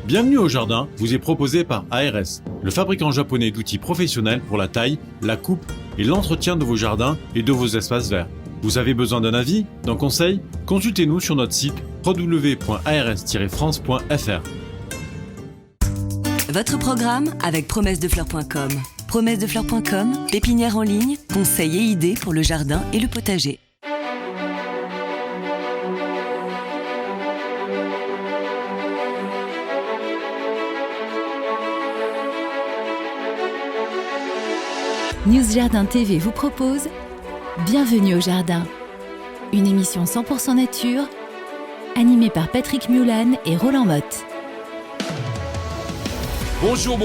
Bienvenue au jardin vous est proposé par ARS, le fabricant japonais d'outils professionnels pour la taille, la coupe et l'entretien de vos jardins et de vos espaces verts. Vous avez besoin d'un avis, d'un conseil? Consultez-nous sur notre site www.ars-france.fr. Votre programme avec promessedefleurs.com. Promessedefleurs.com, pépinière en ligne, conseils et idées pour le jardin et le potager. News Jardin TV vous propose Bienvenue au Jardin, une émission 100% nature, animée par Patrick Mulan et Roland Motte. Bonjour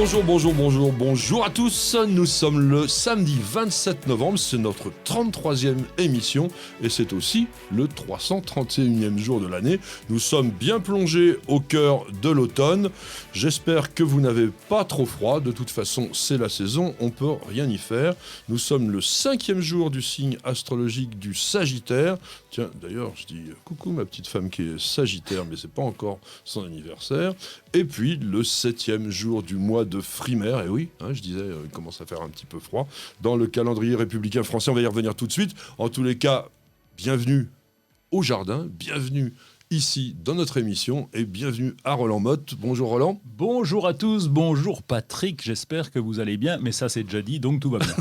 à tous. Nous sommes le samedi 27 novembre, c'est notre 33e émission et c'est aussi le 331e jour de l'année. Nous sommes bien plongés au cœur de l'automne. J'espère que vous n'avez pas trop froid. De toute façon, c'est la saison, on peut rien y faire. Nous sommes le 5e jour du signe astrologique du Sagittaire. Tiens, d'ailleurs, je dis coucou ma petite femme qui est Sagittaire, mais c'est pas encore son anniversaire. Et puis le 7e jour du mois de Frimaire, et oui, je disais, il commence à faire un petit peu froid, dans le calendrier républicain français, on va y revenir tout de suite. En tous les cas, bienvenue au jardin, bienvenue ici dans notre émission, et bienvenue à Roland Motte. Bonjour Roland. Bonjour à tous, bonjour Patrick, j'espère que vous allez bien, mais ça c'est déjà dit, donc tout va bien.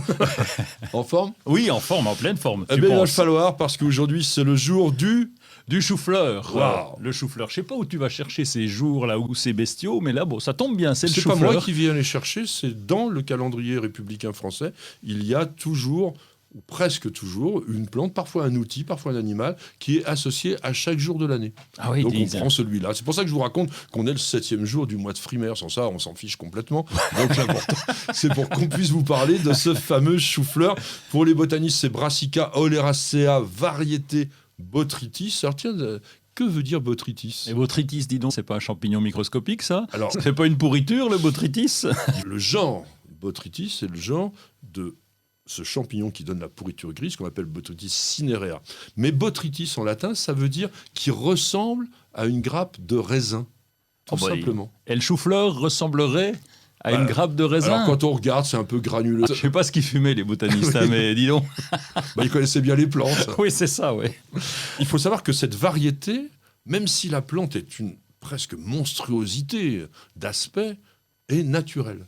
En forme ? Oui, en forme, en pleine forme. Eh bien, il va falloir, parce qu'aujourd'hui c'est le jour du chou-fleur. Wow. Le chou-fleur. Je sais pas où tu vas chercher ces jours là où c'est bestiaux, mais là, bon, ça tombe bien, c'est le C'est chou-fleur. pas moi qui viens les chercher, c'est dans le calendrier républicain français. Il y a toujours, ou presque toujours, une plante, parfois un outil, parfois un animal, qui est associé à chaque jour de l'année. Ah oui, donc on prend celui-là. C'est pour ça que je vous raconte qu'on est le 7e jour du mois de Frimaire. Sans ça, on s'en fiche complètement. Donc l'important, c'est pour qu'on puisse vous parler de ce fameux chou-fleur. Pour les botanistes, c'est Brassica oleracea, variété Botrytis. Alors tiens, que veut dire Botrytis ? Et Botrytis, dis donc, c'est pas un champignon microscopique ça ? Alors, c'est pas une pourriture le Botrytis ? Le genre Botrytis, c'est le genre de ce champignon qui donne la pourriture grise qu'on appelle Botrytis cinerea. Mais Botrytis en latin, ça veut dire qui ressemble à une grappe de raisin, tout simplement. Et le chou-fleur ressemblerait à une grappe de raisin. Alors quand on regarde, c'est un peu granuleux. Je sais pas ce qu'ils fumaient les botanistes, Oui. mais dis donc. Ils connaissaient bien les plantes. Oui, c'est ça, oui. Il faut savoir que cette variété, même si la plante est une presque monstruosité d'aspect, est naturelle.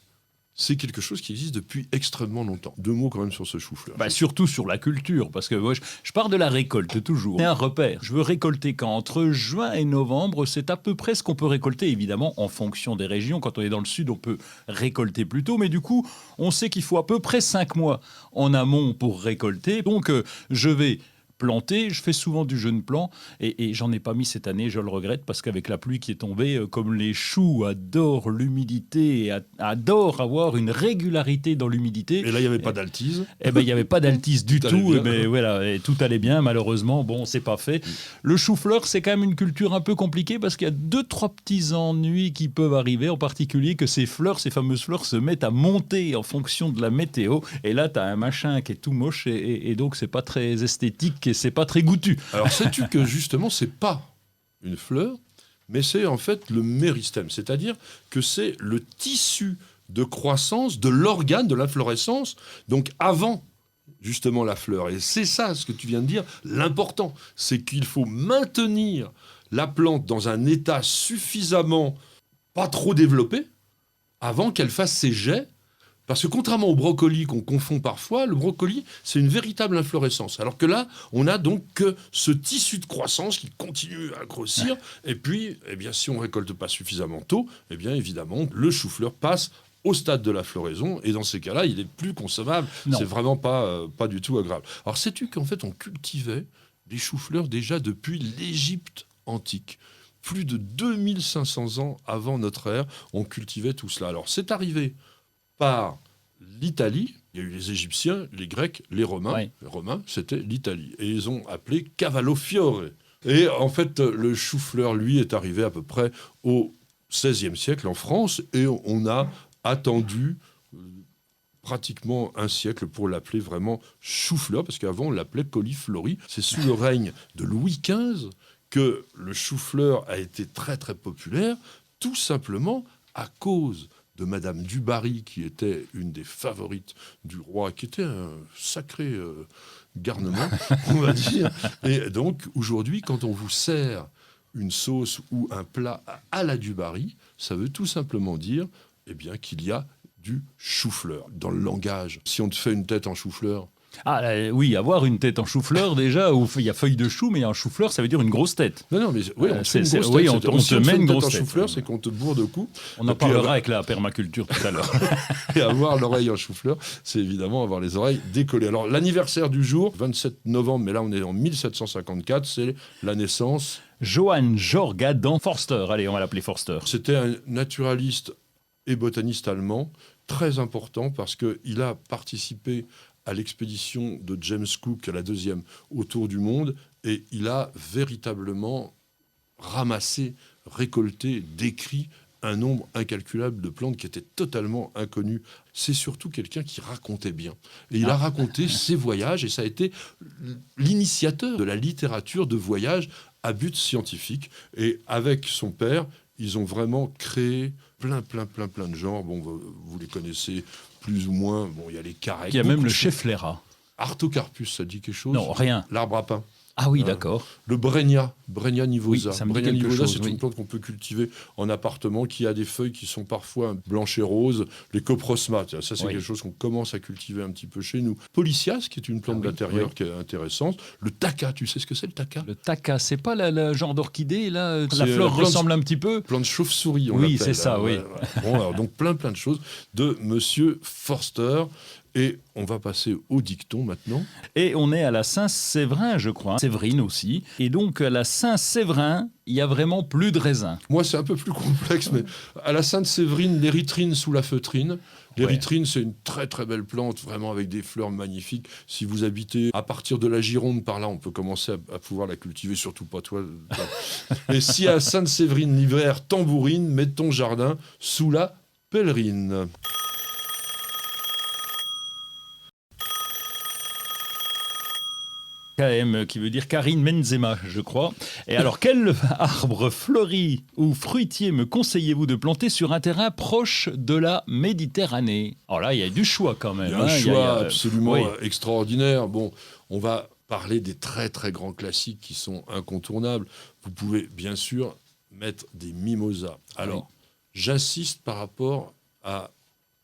C'est quelque chose qui existe depuis extrêmement longtemps. 2 mots quand même sur ce chou-fleur. Surtout sur la culture, parce que moi, je pars de la récolte toujours. C'est un repère. Je veux récolter quand entre juin et novembre, c'est à peu près ce qu'on peut récolter, évidemment, en fonction des régions. Quand on est dans le sud, on peut récolter plus tôt, mais du coup, on sait qu'il faut à peu près 5 mois en amont pour récolter. Donc, je vais planter, je fais souvent du jeune plant et j'en ai pas mis cette année, je le regrette parce qu'avec la pluie qui est tombée, comme les choux adorent l'humidité et adorent avoir une régularité dans l'humidité. Et là, il n'y avait pas d'altise. Eh ben, il n'y avait pas d'altise du tout, mais voilà, et tout allait bien, malheureusement, bon, c'est pas fait. Le chou-fleur, c'est quand même une culture un peu compliquée parce qu'il y a 2-3 petits ennuis qui peuvent arriver, en particulier que ces fameuses fleurs se mettent à monter en fonction de la météo, et là, tu as un machin qui est tout moche et donc c'est pas très esthétique et c'est pas très goûtu. Alors, sais-tu que justement, c'est pas une fleur, mais c'est en fait le méristème, c'est-à-dire que c'est le tissu de croissance de l'organe de l'inflorescence, donc avant justement la fleur. Et c'est ça, ce que tu viens de dire, l'important, c'est qu'il faut maintenir la plante dans un état suffisamment pas trop développé avant qu'elle fasse ses jets. Parce que contrairement au brocoli qu'on confond parfois, le brocoli, c'est une véritable inflorescence. Alors que là, on n'a donc que ce tissu de croissance qui continue à grossir. Et puis, si on ne récolte pas suffisamment tôt, évidemment, le chou-fleur passe au stade de la floraison. Et dans ces cas-là, il est plus consommable. Non. C'est vraiment pas du tout agréable. Alors, sais-tu qu'en fait, on cultivait des choux-fleurs déjà depuis l'Égypte antique ? Plus de 2500 ans avant notre ère, on cultivait tout cela. Alors, c'est arrivé par l'Italie. Il y a eu les Égyptiens, les Grecs, les Romains. Oui. Les Romains, c'était l'Italie. Et ils ont appelé Cavallofiore. Et en fait, le chou-fleur, lui, est arrivé à peu près au XVIe siècle en France. Et on a attendu pratiquement un siècle pour l'appeler vraiment chou-fleur, parce qu'avant, on l'appelait coliflori. C'est sous le règne de Louis XV que le chou-fleur a été très, très populaire, tout simplement à cause de Madame du Barry, qui était une des favorites du roi, qui était un sacré garnement, on va dire. Et donc, aujourd'hui, quand on vous sert une sauce ou un plat à la du Barry, ça veut tout simplement dire qu'il y a du chou-fleur. Dans le langage, si on te fait une tête en chou-fleur, Oui, avoir une tête en chou-fleur déjà, où il y a feuille de chou, mais un chou-fleur, ça veut dire une grosse tête. Non, mais oui, on te fait une grosse oui, tête. on te met une grosse tête. En chou-fleur, c'est qu'on te bourre de coups. On en parlera avec la permaculture tout à l'heure. Et avoir l'oreille en chou-fleur, c'est évidemment avoir les oreilles décollées. Alors, l'anniversaire du jour, 27 novembre, mais là, on est en 1754, c'est la naissance. Johann Georg Adam Forster. Allez, on va l'appeler Forster. C'était un naturaliste et botaniste allemand, très important, parce qu'il a participé à l'expédition de James Cook, à la deuxième, autour du monde, et il a véritablement ramassé, récolté, décrit un nombre incalculable de plantes qui étaient totalement inconnues. C'est surtout quelqu'un qui racontait bien. Et il a raconté ses voyages, et ça a été l'initiateur de la littérature de voyage à but scientifique. Et avec son père, ils ont vraiment créé plein de genres. Bon, vous les connaissez plus ou moins. Bon, il y a les carrés. Il y a même le cheflera. Artocarpus, ça dit quelque chose? Non, rien. L'arbre à pain. Ah oui, d'accord. Le Brenia nivosa. Oui, ça me dit Brenia quelque nivosa, chose, c'est une plante qu'on peut cultiver en appartement, qui a des feuilles qui sont parfois blanches et roses. Les coprosma, ça c'est quelque chose qu'on commence à cultiver un petit peu chez nous. Polycias, qui est une plante d'intérieur qui est intéressante. Le taca, tu sais ce que c'est le taca? Le taca, c'est pas le genre d'orchidée, là? La fleur ressemble un petit peu? Plante chauve-souris, on l'appelle. Oui, c'est ça, oui. Bon, alors, donc plein de choses de Monsieur Forster. Et on va passer au dicton maintenant. Et on est à la Saint-Séverin, je crois. Séverine aussi. Et donc, à la Saint-Séverin, il y a vraiment plus de raisins. Moi, c'est un peu plus complexe, mais à la Sainte-Séverine, l'érythrine sous la feutrine. L'érythrine, c'est une très très belle plante, vraiment avec des fleurs magnifiques. Si vous habitez à partir de la Gironde, par là, on peut commencer à pouvoir la cultiver, surtout pas toi. Et si à Sainte-Séverine, l'hiver, tambourine, mets ton jardin sous la pèlerine. KM, qui veut dire Karine Benzema, je crois. Et alors, quel arbre fleuri ou fruitier me conseillez-vous de planter sur un terrain proche de la Méditerranée? Alors là, il y a du choix quand même. Il y a un choix absolument extraordinaire. Bon, on va parler des très très grands classiques qui sont incontournables. Vous pouvez bien sûr mettre des mimosas. Alors, j'insiste par rapport à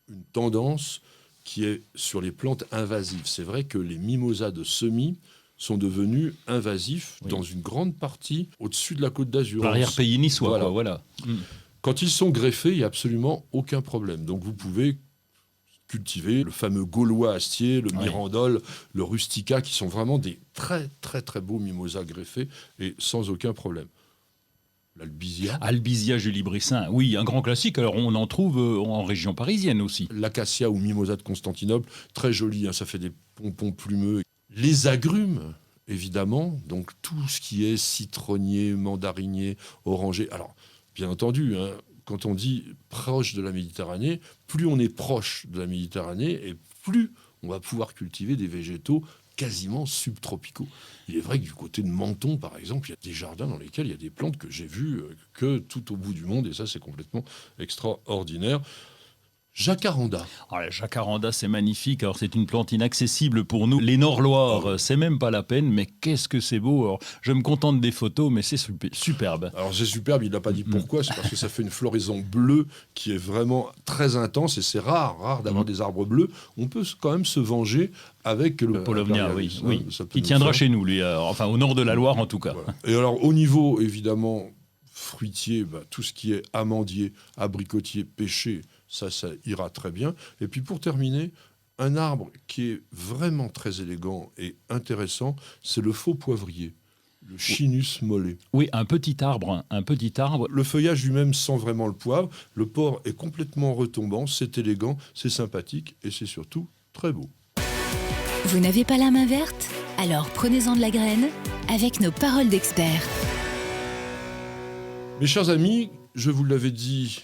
une tendance qui est sur les plantes invasives. C'est vrai que les mimosas de semis sont devenus invasifs dans une grande partie au-dessus de la Côte d'Azur. L'arrière-pays niçois, voilà. Quand ils sont greffés, il n'y a absolument aucun problème. Donc vous pouvez cultiver le fameux gaulois astier, le mirandole, le rustica, qui sont vraiment des très très très beaux mimosas greffés et sans aucun problème. L'albizia. Albizia julibrissin, oui, un grand classique. Alors on en trouve en région parisienne aussi. L'acacia ou mimosa de Constantinople, très joli, ça fait des pompons plumeux. Les agrumes, évidemment, donc tout ce qui est citronnier, mandarinier, oranger. Alors, bien entendu, quand on dit proche de la Méditerranée, plus on est proche de la Méditerranée et plus on va pouvoir cultiver des végétaux quasiment subtropicaux. Il est vrai que du côté de Menton, par exemple, il y a des jardins dans lesquels il y a des plantes que j'ai vues que tout au bout du monde, et ça, c'est complètement extraordinaire. Jacaranda. La jacaranda, c'est magnifique. Alors, c'est une plante inaccessible pour nous. Les Nord-Loire, c'est même pas la peine, mais qu'est-ce que c'est beau. Alors, je me contente des photos, mais c'est superbe. Alors, c'est superbe, il n'a pas dit pourquoi. C'est parce que ça fait une floraison bleue qui est vraiment très intense, et c'est rare d'avoir des arbres bleus. On peut quand même se venger avec le Paulownia, oui. Qui tiendra chez nous, lui. Enfin, au nord de la Loire, en tout cas. Voilà. Et alors, au niveau, évidemment, fruitier, tout ce qui est amandier, abricotier, pêcher, ça ira très bien. Et puis pour terminer, un arbre qui est vraiment très élégant et intéressant, c'est le faux poivrier, le Chinus mollet. Oui, un petit arbre. Le feuillage lui-même sent vraiment le poivre. Le port est complètement retombant, c'est élégant, c'est sympathique et c'est surtout très beau. Vous n'avez pas la main verte? Alors prenez-en de la graine avec nos paroles d'experts. Mes chers amis, je vous l'avais dit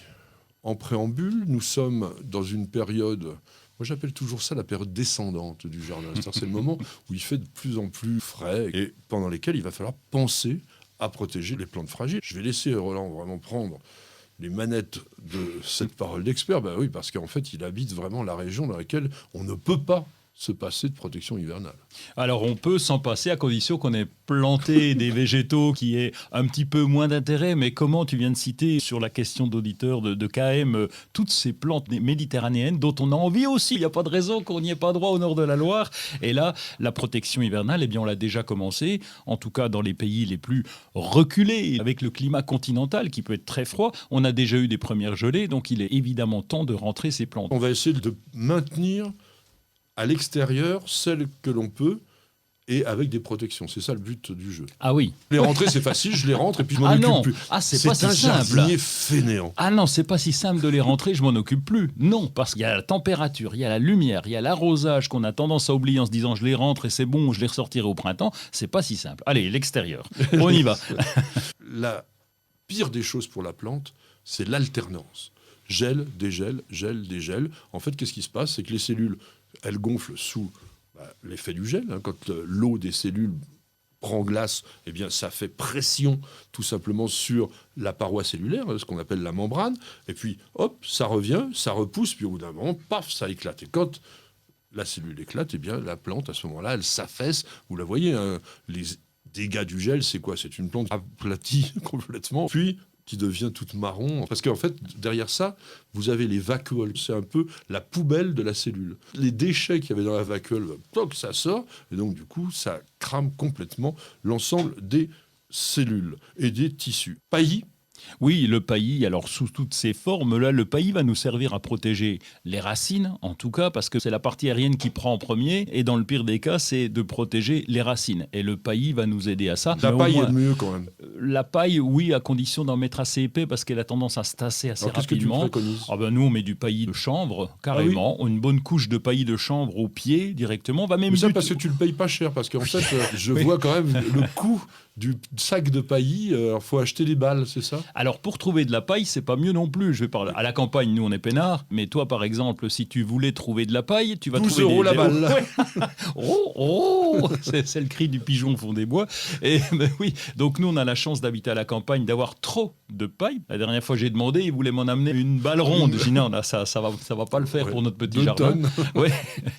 en préambule, nous sommes dans une période, moi j'appelle toujours ça la période descendante du jardin. C'est le moment où il fait de plus en plus frais et pendant lesquels il va falloir penser à protéger les plantes fragiles. Je vais laisser Roland vraiment prendre les manettes de cette parole d'expert, bah oui, parce qu'en fait, il habite vraiment la région dans laquelle on ne peut pas se passer de protection hivernale. Alors on peut s'en passer à condition qu'on ait planté des végétaux qui aient un petit peu moins d'intérêt, mais comment tu viens de citer sur la question d'auditeur de KM, toutes ces plantes méditerranéennes dont on a envie aussi, il n'y a pas de raison qu'on n'y ait pas droit au nord de la Loire. Et là, la protection hivernale, eh bien on l'a déjà commencé, en tout cas dans les pays les plus reculés, avec le climat continental qui peut être très froid. On a déjà eu des premières gelées, donc il est évidemment temps de rentrer ces plantes. On va essayer de maintenir à l'extérieur celles que l'on peut et avec des protections. C'est ça le but du jeu. Ah oui. Les rentrer, c'est facile, je les rentre et puis je m'en Ah occupe non. plus. Ah, c'est pas si un simple. jardinier fainéant. Ah non, c'est pas si simple de les rentrer, je m'en occupe plus. Non, parce qu'il y a la température, il y a la lumière, il y a l'arrosage qu'on a tendance à oublier en se disant je les rentre et c'est bon, je les ressortirai au printemps. C'est pas si simple. Allez, l'extérieur. On y va. La pire des choses pour la plante, c'est l'alternance. Gel, dégel, gel, dégel. En fait, qu'est-ce qui se passe? C'est que les cellules, elles gonflent sous l'effet du gel. Quand l'eau des cellules prend glace, eh bien, ça fait pression tout simplement sur la paroi cellulaire, ce qu'on appelle la membrane. Et puis, hop, ça revient, ça repousse, puis au bout d'un moment, paf, ça éclate. Et quand la cellule éclate, eh bien, la plante, à ce moment-là, elle s'affaisse. Vous la voyez, les dégâts du gel, c'est quoi? C'est une plante aplatie complètement, puis qui devient toute marron. Parce qu'en fait, derrière ça, vous avez les vacuoles. C'est un peu la poubelle de la cellule. Les déchets qu'il y avait dans la vacuole, toc, ça sort. Et donc, du coup, ça crame complètement l'ensemble des cellules et des tissus. Paillis. Oui, le paillis, alors sous toutes ses formes, là, le paillis va nous servir à protéger les racines, en tout cas, parce que c'est la partie aérienne qui prend en premier, et dans le pire des cas, c'est de protéger les racines. Et le paillis va nous aider à ça. La Mais paille au moins, est mieux quand même. La paille, oui, à condition d'en mettre assez épais, parce qu'elle a tendance à se tasser assez Alors, qu'est-ce que tu rapidement. préconises? Ah ben, nous, on met du paillis de chanvre, carrément. Une bonne couche de paillis de chanvre au pied, directement. On va même Mais ça, parce que tu le payes pas cher. Parce qu'en fait, je vois quand même le coût du sac de paillis. Il faut acheter des balles, c'est ça? Alors, pour trouver de la paille, c'est pas mieux non plus. Je vais parler. À la campagne, nous, on est peinards. Mais toi, par exemple, si tu voulais trouver de la paille, tu vas 12 trouver € la balle. Ouais. Oh, c'est le cri du pigeon au fond des bois. Et ben oui, donc nous, on a la chance d'habiter à la campagne, d'avoir trop de paille. La dernière fois, j'ai demandé, ils voulaient m'en amener une balle ronde. J'ai dit non, là, ça va pas le faire pour notre petit 2 jardin. tonnes. Ouais.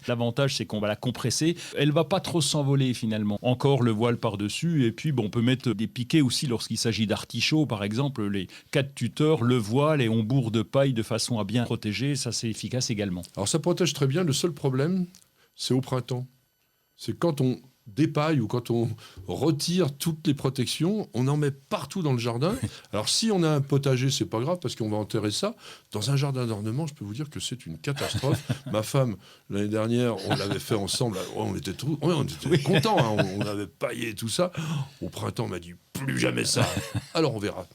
L'avantage, c'est qu'on va la compresser. Elle va pas trop s'envoler finalement. Encore le voile par-dessus. Et puis, bon, on peut mettre des piquets aussi lorsqu'il s'agit d'artichauts, par exemple, les 4 tuteurs, le voile, et on bourre de paille de façon à bien protéger. Ça, c'est efficace également. Alors ça protège très bien. Le seul problème, c'est au printemps. C'est quand on dépaille ou quand on retire toutes les protections, on en met partout dans le jardin. Alors si on a un potager, c'est pas grave parce qu'on va enterrer ça. Dans un jardin d'ornement, je peux vous dire que c'est une catastrophe. Ma femme, l'année dernière, on l'avait fait ensemble. On était contents, hein. On avait paillé tout ça. Au printemps, on m'a dit plus jamais ça. Alors on verra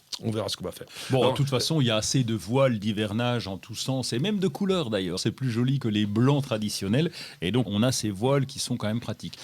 ce qu'on va faire. Bon, Alors, de toute façon, il y a assez de voiles d'hivernage en tous sens, et même de couleurs d'ailleurs. C'est plus joli que les blancs traditionnels, et donc on a ces voiles qui sont quand même pratiques.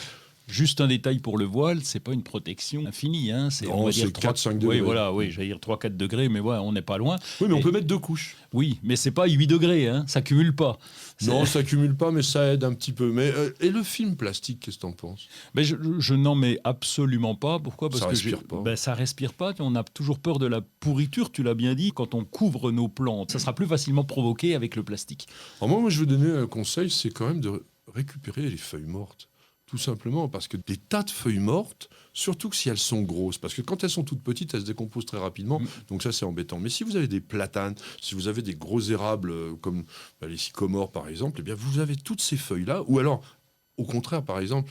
Juste un détail pour le voile, c'est pas une protection infinie. Hein. Non, c'est 4-5 degrés. Oui, voilà, oui, j'allais dire 3-4 degrés, mais voilà, on n'est pas loin. Oui, mais on Et- peut mettre 2 couches. Oui, mais c'est pas 8 degrés, hein, ça cumule pas. Non, ça cumule pas, mais ça aide un petit peu. Mais, et le film plastique, qu'est-ce que t'en penses? Mais je n'en mets absolument pas. Pourquoi? Parce Ça que respire pas. ça respire pas. On a toujours peur de la pourriture, tu l'as bien dit, quand on couvre nos plantes. Ça sera plus facilement provoqué avec le plastique. Alors moi, je veux donner un conseil, c'est quand même de récupérer les feuilles mortes. Tout simplement parce que des tas de feuilles mortes, surtout que si elles sont grosses, parce que quand elles sont toutes petites, elles se décomposent très rapidement, donc ça c'est embêtant. Mais si vous avez des platanes, si vous avez des gros érables comme les sycomores par exemple, eh bien vous avez toutes ces feuilles-là, ou alors au contraire par exemple,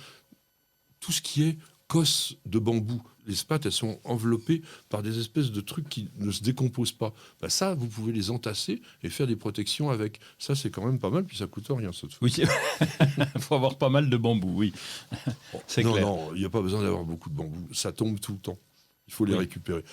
tout ce qui est cosses de bambou. Les spattes, elles sont enveloppées par des espèces de trucs qui ne se décomposent pas. Ben ça, vous pouvez les entasser et faire des protections avec. Ça, c'est quand même pas mal, puis ça coûte rien, ça. Oui, il faut avoir pas mal de bambou, oui. C'est non, clair. non, il n'y a pas besoin d'avoir beaucoup de bambou. Ça tombe tout le temps. Il faut les Oui. récupérer.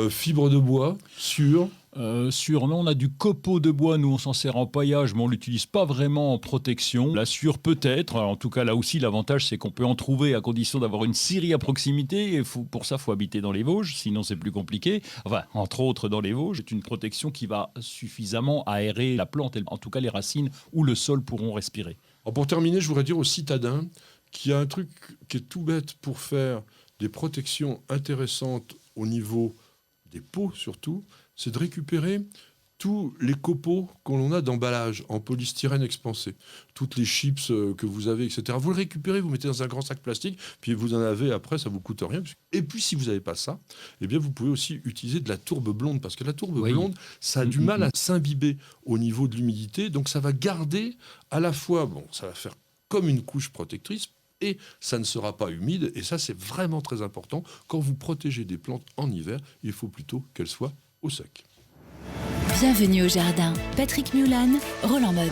Fibres de bois, sur. Non, on a du copeau de bois, nous on s'en sert en paillage, mais on l'utilise pas vraiment en protection. La sûre peut-être, en tout cas là aussi l'avantage c'est qu'on peut en trouver à condition d'avoir une scierie à proximité, et pour ça il faut habiter dans les Vosges, sinon c'est plus compliqué. Enfin, entre autres dans les Vosges, c'est une protection qui va suffisamment aérer la plante, en tout cas les racines ou le sol pourront respirer. Alors pour terminer, je voudrais dire aux citadins qu'il y a un truc qui est tout bête pour faire des protections intéressantes au niveau des pots surtout, c'est de récupérer tous les copeaux qu'on a d'emballage en polystyrène expansé, toutes les chips que vous avez, etc. Vous le récupérez, vous mettez dans un grand sac plastique, puis vous en avez après, ça vous coûte rien. Et puis si vous n'avez pas ça, eh bien vous pouvez aussi utiliser de la tourbe blonde, parce que la tourbe blonde, ça a du mal à s'imbiber au niveau de l'humidité, donc ça va garder à la fois, ça va faire comme une couche protectrice, et ça ne sera pas humide, et ça c'est vraiment très important. Quand vous protégez des plantes en hiver, il faut plutôt qu'elles soient au sec. Bienvenue au jardin. Patrick Mulan, Roland Motte.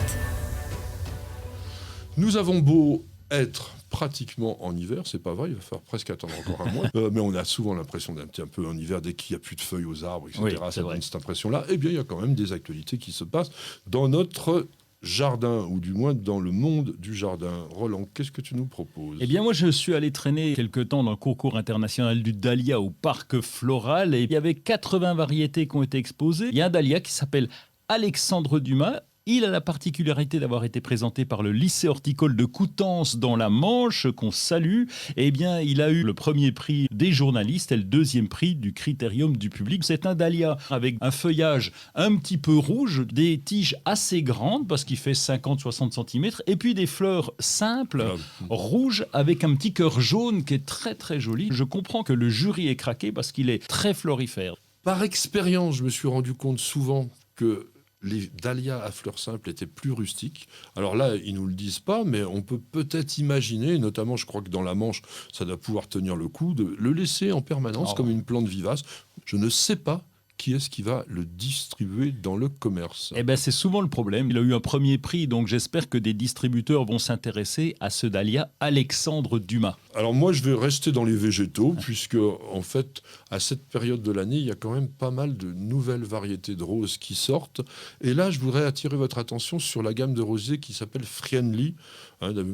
Nous avons beau être pratiquement en hiver, c'est pas vrai, il va falloir presque attendre encore un mois, mais on a souvent l'impression d'être un peu en hiver dès qu'il n'y a plus de feuilles aux arbres, etc. Oui, ça donne cette impression-là. Eh bien, il y a quand même des actualités qui se passent dans notre jardin, ou du moins dans le monde du jardin. Roland, qu'est-ce que tu nous proposes ? Eh bien, moi, je suis allé traîner quelque temps dans le concours international du dahlia au parc floral, et il y avait 80 variétés qui ont été exposées. Il y a un dahlia qui s'appelle Alexandre Dumas. Il a la particularité d'avoir été présenté par le lycée horticole de Coutances dans la Manche, qu'on salue. Eh bien, il a eu le premier prix des journalistes et le deuxième prix du critérium du public. C'est un dahlia avec un feuillage un petit peu rouge, des tiges assez grandes parce qu'il fait 50-60 cm, et puis des fleurs simples, rouges, avec un petit cœur jaune qui est très très joli. Je comprends que le jury est craqué parce qu'il est très florifère. Par expérience, je me suis rendu compte souvent que les dahlias à fleurs simples étaient plus rustiques. Alors là, ils ne nous le disent pas, mais on peut peut-être imaginer, notamment je crois que dans la Manche, ça doit pouvoir tenir le coup, de le laisser en permanence comme une plante vivace. Je ne sais pas qui est-ce qui va le distribuer dans le commerce. Eh bien, c'est souvent le problème. Il a eu un premier prix, donc j'espère que des distributeurs vont s'intéresser à ce dahlia Alexandre Dumas. Alors moi, je vais rester dans les végétaux, puisque en fait, à cette période de l'année, il y a quand même pas mal de nouvelles variétés de roses qui sortent. Et là, je voudrais attirer votre attention sur la gamme de rosiers qui s'appelle Friendly.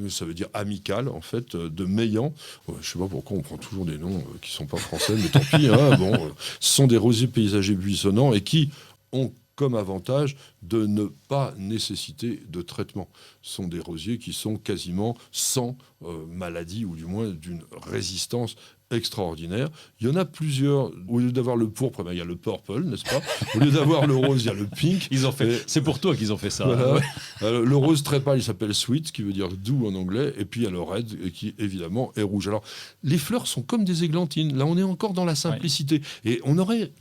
Ça veut dire amical, en fait, de Meillan. Je ne sais pas pourquoi on prend toujours des noms qui ne sont pas français, mais tant pis. Ce sont des rosiers paysagers buissonnants et qui ont comme avantage de ne pas nécessiter de traitement. Ce sont des rosiers qui sont quasiment sans maladie, ou du moins d'une résistance extraordinaire. Il y en a plusieurs. Au lieu d'avoir le pourpre, il y a le purple, n'est-ce pas ? Au lieu d'avoir le rose, il y a le pink. C'est pour toi qu'ils ont fait ça. Voilà. Ouais. Le rose très pâle, il s'appelle sweet, qui veut dire doux en anglais. Et puis il y a le red, qui évidemment est rouge. Alors, les fleurs sont comme des églantines. Là, on est encore dans la simplicité. Ouais. Et on aurait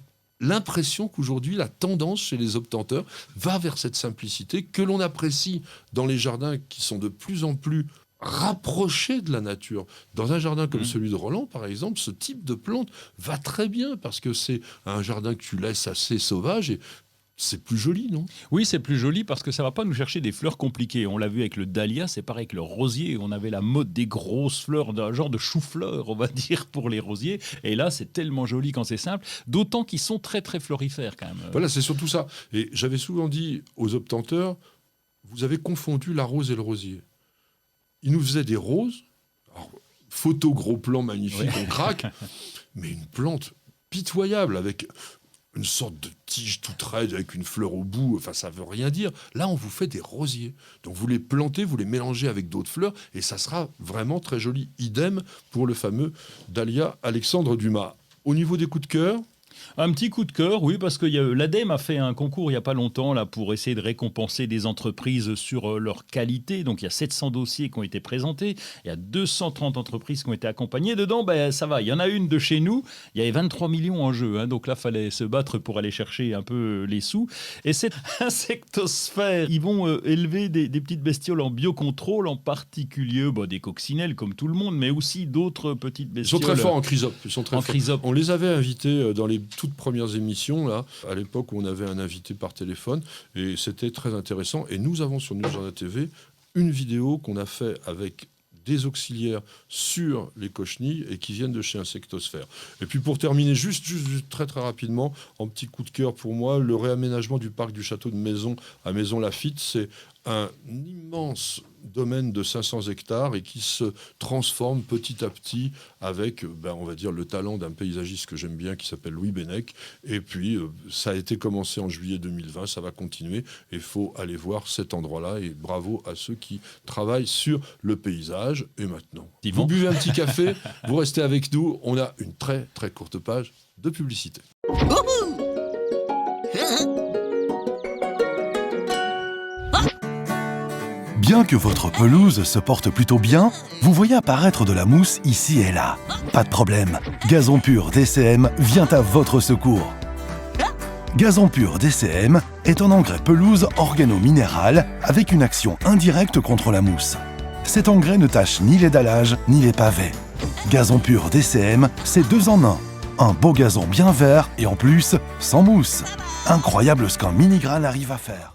l'impression qu'aujourd'hui, la tendance chez les obtenteurs va vers cette simplicité que l'on apprécie dans les jardins qui sont de plus en plus rapprochés de la nature. Dans un jardin comme celui de Roland, par exemple, ce type de plante va très bien parce que c'est un jardin que tu laisses assez sauvage et c'est plus joli, non ? Oui, c'est plus joli parce que ça ne va pas nous chercher des fleurs compliquées. On l'a vu avec le dahlia, c'est pareil avec le rosier. On avait la mode des grosses fleurs, d'un genre de chou-fleur, on va dire, pour les rosiers. Et là, c'est tellement joli quand c'est simple, d'autant qu'ils sont très, très florifères quand même. Voilà, c'est surtout ça. Et j'avais souvent dit aux obtenteurs, vous avez confondu la rose et le rosier. Ils nous faisaient des roses, alors, photo gros plan magnifique, on craque, mais une plante pitoyable avec une sorte de tige toute raide avec une fleur au bout, enfin ça veut rien dire. Là, on vous fait des rosiers. Donc vous les plantez, vous les mélangez avec d'autres fleurs et ça sera vraiment très joli. Idem pour le fameux dahlia Alexandre Dumas. Au niveau des coups de cœur, un petit coup de cœur, oui, parce que l'ADEME a fait un concours il n'y a pas longtemps là, pour essayer de récompenser des entreprises sur leur qualité. Donc il y a 700 dossiers qui ont été présentés, il y a 230 entreprises qui ont été accompagnées. Dedans, ça va, il y en a une de chez nous, il y avait 23 millions en jeu. Donc là, il fallait se battre pour aller chercher un peu les sous. Et cette insectosphère, ils vont élever des petites bestioles en biocontrôle, en particulier des coccinelles comme tout le monde, mais aussi d'autres petites bestioles. Ils sont très forts en chrysope. Chrysope. On les avait invités dans les toutes premières émissions, là, à l'époque où on avait un invité par téléphone, et c'était très intéressant. Et nous avons sur News Jardin TV une vidéo qu'on a fait avec des auxiliaires sur les cochenilles et qui viennent de chez Insectosphère. Et puis pour terminer, juste très très rapidement, en petit coup de cœur pour moi, le réaménagement du parc du château de Maison à Maison-Lafitte, c'est un immense domaine de 500 hectares et qui se transforme petit à petit avec, on va dire, le talent d'un paysagiste que j'aime bien qui s'appelle Louis Bennec. Et puis, ça a été commencé en juillet 2020, ça va continuer. Et il faut aller voir cet endroit-là. Et bravo à ceux qui travaillent sur le paysage. Et maintenant, vous buvez un petit café, vous restez avec nous. On a une très, très courte page de publicité. Bien que votre pelouse se porte plutôt bien, vous voyez apparaître de la mousse ici et là. Pas de problème, Gazon Pur DCM vient à votre secours. Gazon Pur DCM est un engrais pelouse organo-minéral avec une action indirecte contre la mousse. Cet engrais ne tache ni les dallages ni les pavés. Gazon Pur DCM, c'est 2 en 1. Un beau gazon bien vert et en plus, sans mousse. Incroyable ce qu'un mini-grain arrive à faire.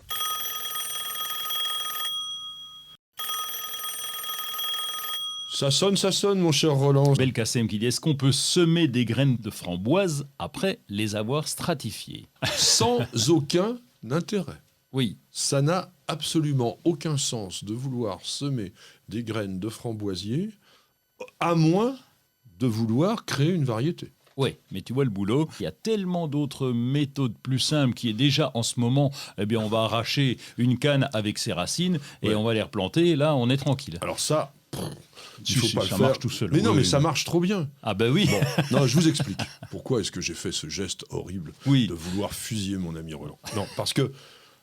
Ça sonne, mon cher Roland. Belkacem qui dit, est-ce qu'on peut semer des graines de framboise après les avoir stratifiées? Sans aucun intérêt. Oui. Ça n'a absolument aucun sens de vouloir semer des graines de framboisier, à moins de vouloir créer une variété. Oui, mais tu vois le boulot, il y a tellement d'autres méthodes plus simples qui est déjà en ce moment, eh bien on va arracher une canne avec ses racines et on va les replanter et là on est tranquille. Alors ça, il faut pas le ça faire. Marche tout seul. Mais non, Oui, mais ça marche trop bien. Ah ben oui. Bon, non, je vous explique. Pourquoi est-ce que j'ai fait ce geste horrible de vouloir fusiller mon ami Roland? Non, parce que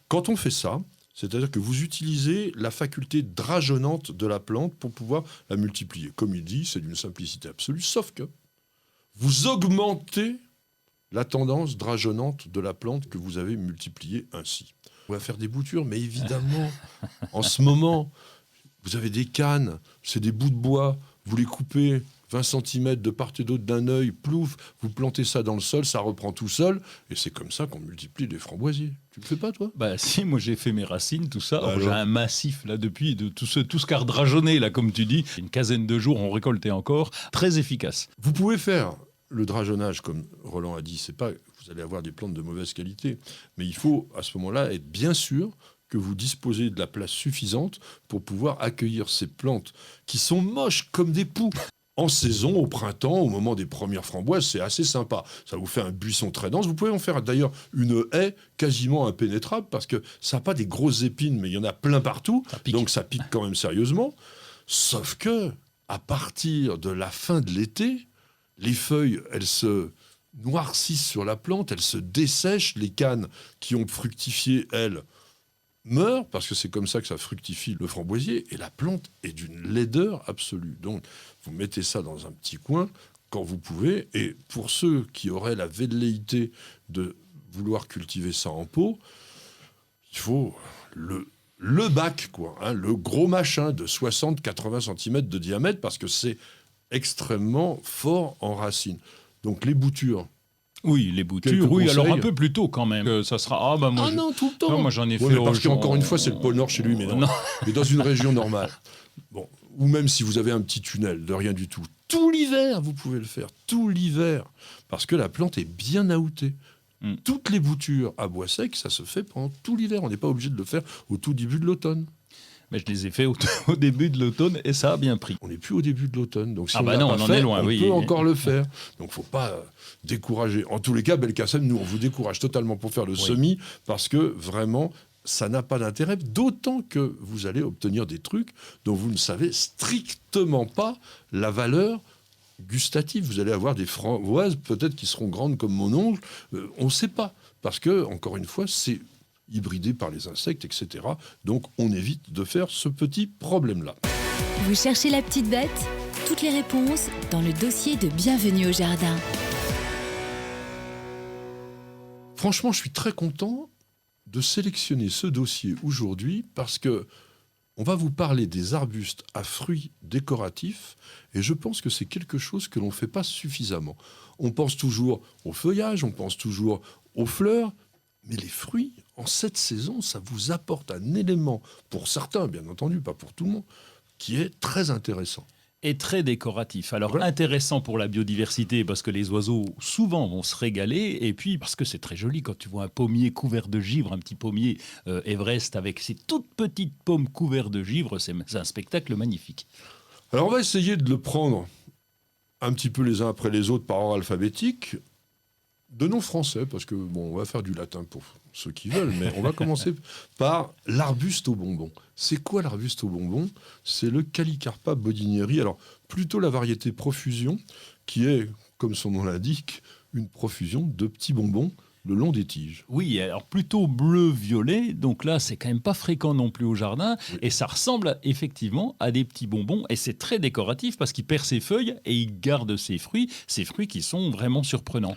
quand on fait ça, c'est-à-dire que vous utilisez la faculté drageonnante de la plante pour pouvoir la multiplier. Comme il dit, c'est d'une simplicité absolue, sauf que vous augmentez la tendance drageonnante de la plante que vous avez multipliée ainsi. On va faire des boutures, mais évidemment, en ce moment, vous avez des cannes, c'est des bouts de bois, vous les coupez 20 cm de part et d'autre d'un œil, plouf, vous plantez ça dans le sol, ça reprend tout seul, et c'est comme ça qu'on multiplie les framboisiers. Tu le fais pas, toi? Bah si, moi j'ai fait mes racines, tout ça. Alors. J'ai un massif là depuis, de tout ce quart drageonné là, comme tu dis. Une quinzaine de jours, on récoltait encore. Très efficace. Vous pouvez faire le drageonnage, comme Roland a dit, c'est pas vous allez avoir des plantes de mauvaise qualité, mais il faut à ce moment-là être bien sûr que vous disposez de la place suffisante pour pouvoir accueillir ces plantes qui sont moches comme des poux. En saison, au printemps, au moment des premières framboises, c'est assez sympa. Ça vous fait un buisson très dense. Vous pouvez en faire d'ailleurs une haie quasiment impénétrable parce que ça n'a pas des grosses épines, mais il y en a plein partout. Donc ça pique quand même sérieusement. Sauf que, à partir de la fin de l'été, les feuilles, elles se noircissent sur la plante, elles se dessèchent. Les cannes qui ont fructifié, elles, meurt parce que c'est comme ça que ça fructifie le framboisier et la plante est d'une laideur absolue. Donc vous mettez ça dans un petit coin quand vous pouvez et pour ceux qui auraient la velléité de vouloir cultiver ça en pot, il faut le bac, quoi, hein, le gros machin de 60-80 cm de diamètre parce que c'est extrêmement fort en racines. Donc les boutures. Oui, les boutures. Quelques Oui, alors conseils. un peu plus tôt quand même. Ça sera. Non, tout le temps. Non, moi j'en ai fait. Ouais, mais parce qu'encore une fois, c'est le pôle Nord chez lui, mais non. Mais dans une région normale. Bon, ou même si vous avez un petit tunnel de rien du tout, tout l'hiver, vous pouvez le faire, tout l'hiver, parce que la plante est bien outée. Toutes les boutures à bois sec, ça se fait pendant tout l'hiver. On n'est pas obligé de le faire au tout début de l'automne. Mais je les ai fait au début de l'automne et ça a bien pris. On n'est plus au début de l'automne, donc si on bah l'a non, pas on en fait, est loin, on oui. peut encore le faire. Donc il ne faut pas décourager. En tous les cas, Belkacem, nous on vous décourage totalement pour faire le semis parce que vraiment ça n'a pas d'intérêt, d'autant que vous allez obtenir des trucs dont vous ne savez strictement pas la valeur gustative. Vous allez avoir des framboises peut-être qui seront grandes comme mon ongle, on ne sait pas parce que encore une fois c'est hybridé par les insectes, etc. Donc on évite de faire ce petit problème-là. Vous cherchez la petite bête? Toutes les réponses dans le dossier de Bienvenue au Jardin. Franchement, je suis très content de sélectionner ce dossier aujourd'hui parce que on va vous parler des arbustes à fruits décoratifs et je pense que c'est quelque chose que l'on ne fait pas suffisamment. On pense toujours au feuillage, on pense toujours aux fleurs, mais les fruits, en cette saison, ça vous apporte un élément, pour certains, bien entendu, pas pour tout le monde, qui est très intéressant. Et très décoratif. Alors Voilà. intéressant pour la biodiversité parce que les oiseaux souvent vont se régaler et puis parce que c'est très joli quand tu vois un pommier couvert de givre, un petit pommier Everest avec ses toutes petites pommes couvertes de givre, c'est un spectacle magnifique. Alors on va essayer de le prendre un petit peu les uns après les autres par ordre alphabétique, de nom français, parce que bon, on va faire du latin pour ceux qui veulent, mais on va commencer par l'arbuste aux bonbons. C'est quoi l'arbuste aux bonbons? C'est le Callicarpa bodinieri. Alors, plutôt la variété profusion, qui est, comme son nom l'indique, une profusion de petits bonbons le long des tiges. Oui, alors plutôt bleu-violet, donc là c'est quand même pas fréquent non plus au jardin, et ça ressemble effectivement à des petits bonbons, et c'est très décoratif parce qu'il perd ses feuilles et il garde ses fruits qui sont vraiment surprenants.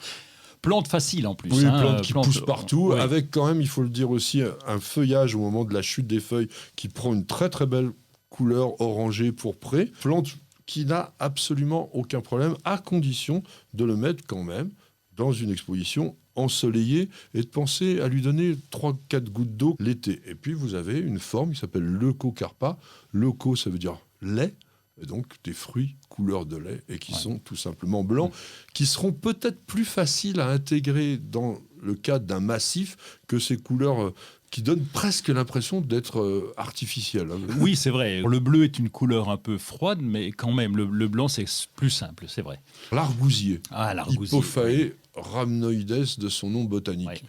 Plante facile en plus. Oui, hein, plante qui pousse partout, oui. avec quand même, il faut le dire aussi, un feuillage au moment de la chute des feuilles qui prend une très très belle couleur orangée pourprée. Plante qui n'a absolument aucun problème, à condition de le mettre quand même dans une exposition ensoleillée et de penser à lui donner 3-4 gouttes d'eau l'été. Et puis vous avez une forme qui s'appelle leucocarpa. Leuco, ça veut dire lait, et donc des fruits couleur de lait et qui sont tout simplement blancs, qui seront peut-être plus faciles à intégrer dans le cadre d'un massif que ces couleurs qui donnent presque l'impression d'être artificielles. Oui, c'est vrai. Le bleu est une couleur un peu froide, mais quand même, le blanc, c'est plus simple, c'est vrai. L'argousier. Ah, l'argousier. Hypophae rhamnoides de son nom botanique. Oui.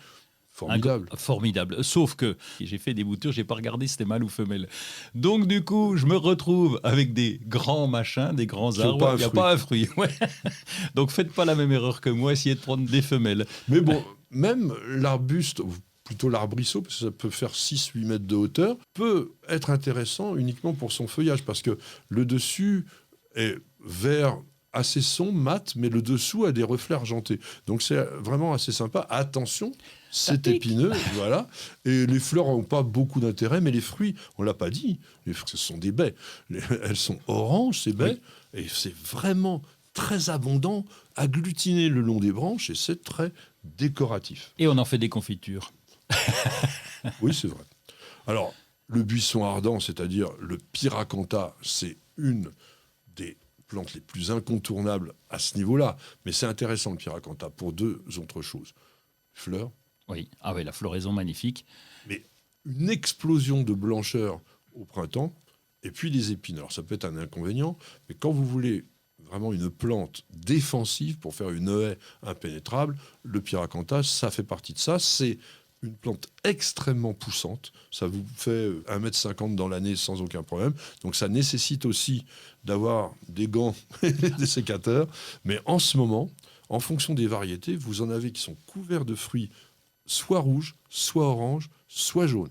Formidable. Formidable. Sauf que j'ai fait des boutures, j'ai pas regardé si c'était mâle ou femelle. Donc du coup, je me retrouve avec des grands machins, des grands arbres. Il n'y a pas un fruit. Ouais. Donc faites pas la même erreur que moi, essayez de prendre des femelles. Mais bon, même l'arbuste, ou plutôt l'arbrisseau, parce que ça peut faire 6-8 mètres de hauteur, peut être intéressant uniquement pour son feuillage, parce que le dessus est vert assez sombre, mat, mais le dessous a des reflets argentés. Donc c'est vraiment assez sympa. Attention, c'est épineux, voilà. Et les fleurs n'ont pas beaucoup d'intérêt, mais les fruits, on ne l'a pas dit, ce sont des baies. Elles sont oranges, ces baies, et c'est vraiment très abondant, agglutiné le long des branches, et c'est très décoratif. Et on en fait des confitures. Oui, c'est vrai. Alors, le buisson ardent, c'est-à-dire le pyracantha, c'est une des plantes les plus incontournables à ce niveau-là. Mais c'est intéressant, le pyracantha, pour deux autres choses. Fleurs. Oui, la floraison magnifique. Mais une explosion de blancheur au printemps, et puis les épines. Alors, ça peut être un inconvénient, mais quand vous voulez vraiment une plante défensive pour faire une haie impénétrable, le pyracantha, ça fait partie de ça. C'est une plante extrêmement poussante. Ça vous fait 1,50 m dans l'année sans aucun problème. Donc ça nécessite aussi d'avoir des gants et des sécateurs. Mais en ce moment, en fonction des variétés, vous en avez qui sont couverts de fruits soit rouges, soit oranges, soit jaunes.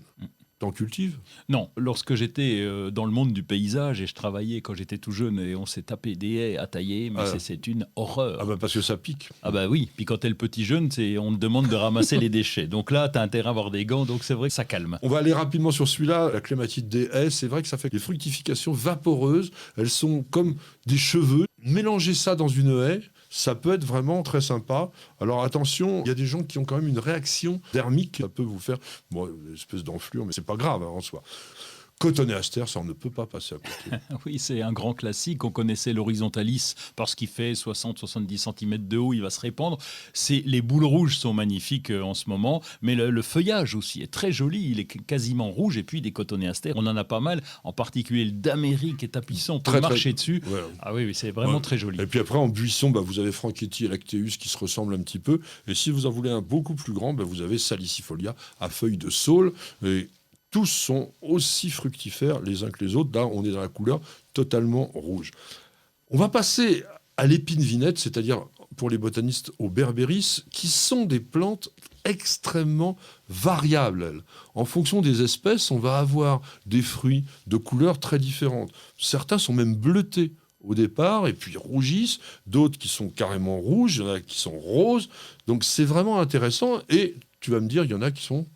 T'en cultives ? Non, lorsque j'étais dans le monde du paysage et je travaillais quand j'étais tout jeune et on s'est tapé des haies à tailler, mais c'est une horreur. Ah bah parce que ça pique. Ah bah oui, puis quand t'es le petit jeune, on te demande de ramasser les déchets. Donc là, t'as intérêt à avoir des gants, donc c'est vrai que ça calme. On va aller rapidement sur celui-là, la clématite des haies. C'est vrai que ça fait des fructifications vaporeuses. Elles sont comme des cheveux. Mélanger ça dans une haie, ça peut être vraiment très sympa. Alors attention, il y a des gens qui ont quand même une réaction thermique. Ça peut vous faire une espèce d'enflure, mais c'est pas grave en soi. Cotonéaster, ça on ne peut pas passer à côté. Oui, c'est un grand classique. On connaissait l'horizontalis parce qu'il fait 60-70 cm de haut, il va se répandre. Les boules rouges sont magnifiques en ce moment, mais le feuillage aussi est très joli. Il est quasiment rouge. Et puis des cotonéaster, on en a pas mal, en particulier le d'Amérique est tapissant. On peut marcher dessus. Ouais. Ah oui, c'est vraiment très joli. Et puis après, en buisson, vous avez Franchetti et Lacteus qui se ressemblent un petit peu. Et si vous en voulez un beaucoup plus grand, vous avez Salicifolia à feuilles de saule. Et tous sont aussi fructifères les uns que les autres. Là, on est dans la couleur totalement rouge. On va passer à l'épine vinette, c'est-à-dire pour les botanistes au berbéris, qui sont des plantes extrêmement variables. Elles. En fonction des espèces, on va avoir des fruits de couleurs très différentes. Certains sont même bleutés au départ, et puis rougissent, d'autres qui sont carrément rouges, il y en a qui sont roses. Donc c'est vraiment intéressant, et tu vas me dire, il y en a qui sont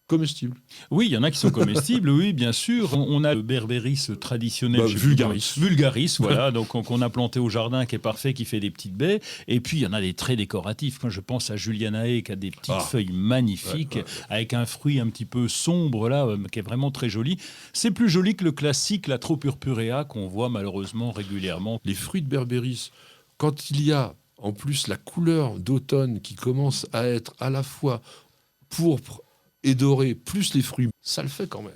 comestibles. Oui, il y en a qui sont comestibles, oui, bien sûr. On a le berbéris traditionnel. Vulgaris. Vulgaris, voilà, donc qu'on a planté au jardin, qui est parfait, qui fait des petites baies. Et puis, il y en a des très décoratifs. Quand je pense à Julianae, qui a des petites feuilles magnifiques, avec un fruit un petit peu sombre, là, qui est vraiment très joli. C'est plus joli que le classique, la Tropurpurea, qu'on voit malheureusement régulièrement. Les fruits de berbéris, quand il y a en plus la couleur d'automne qui commence à être à la fois pourpre et doré, plus les fruits, ça le fait quand même.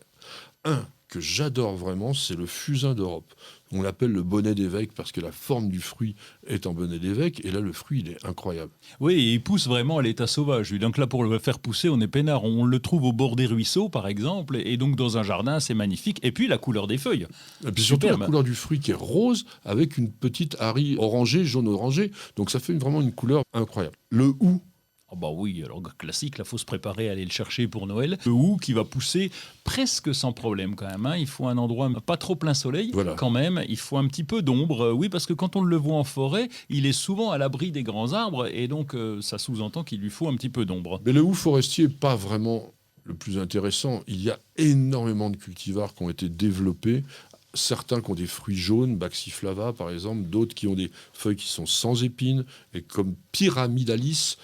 Un que j'adore vraiment, c'est le fusain d'Europe. On l'appelle le bonnet d'évêque parce que la forme du fruit est en bonnet d'évêque, et là, le fruit, il est incroyable. Oui, et il pousse vraiment à l'état sauvage. Donc là, pour le faire pousser, on est peinard. On le trouve au bord des ruisseaux, par exemple, et donc dans un jardin, c'est magnifique. Et puis, la couleur des feuilles. Et puis surtout, la couleur du fruit qui est rose, avec une petite harie orangée, jaune-orangé. Donc ça fait vraiment une couleur incroyable. Le hou, Ah bah oui, alors classique, là, faut se préparer à aller le chercher pour Noël. Le hou qui va pousser presque sans problème quand même. Il faut un endroit pas trop plein soleil Voilà. quand même. Il faut un petit peu d'ombre. Oui, parce que quand on le voit en forêt, il est souvent à l'abri des grands arbres et donc ça sous-entend qu'il lui faut un petit peu d'ombre. Mais le hou forestier n'est pas vraiment le plus intéressant. Il y a énormément de cultivars qui ont été développés. Certains qui ont des fruits jaunes, Baxiflava par exemple, d'autres qui ont des feuilles qui sont sans épines, et comme Pyramidalis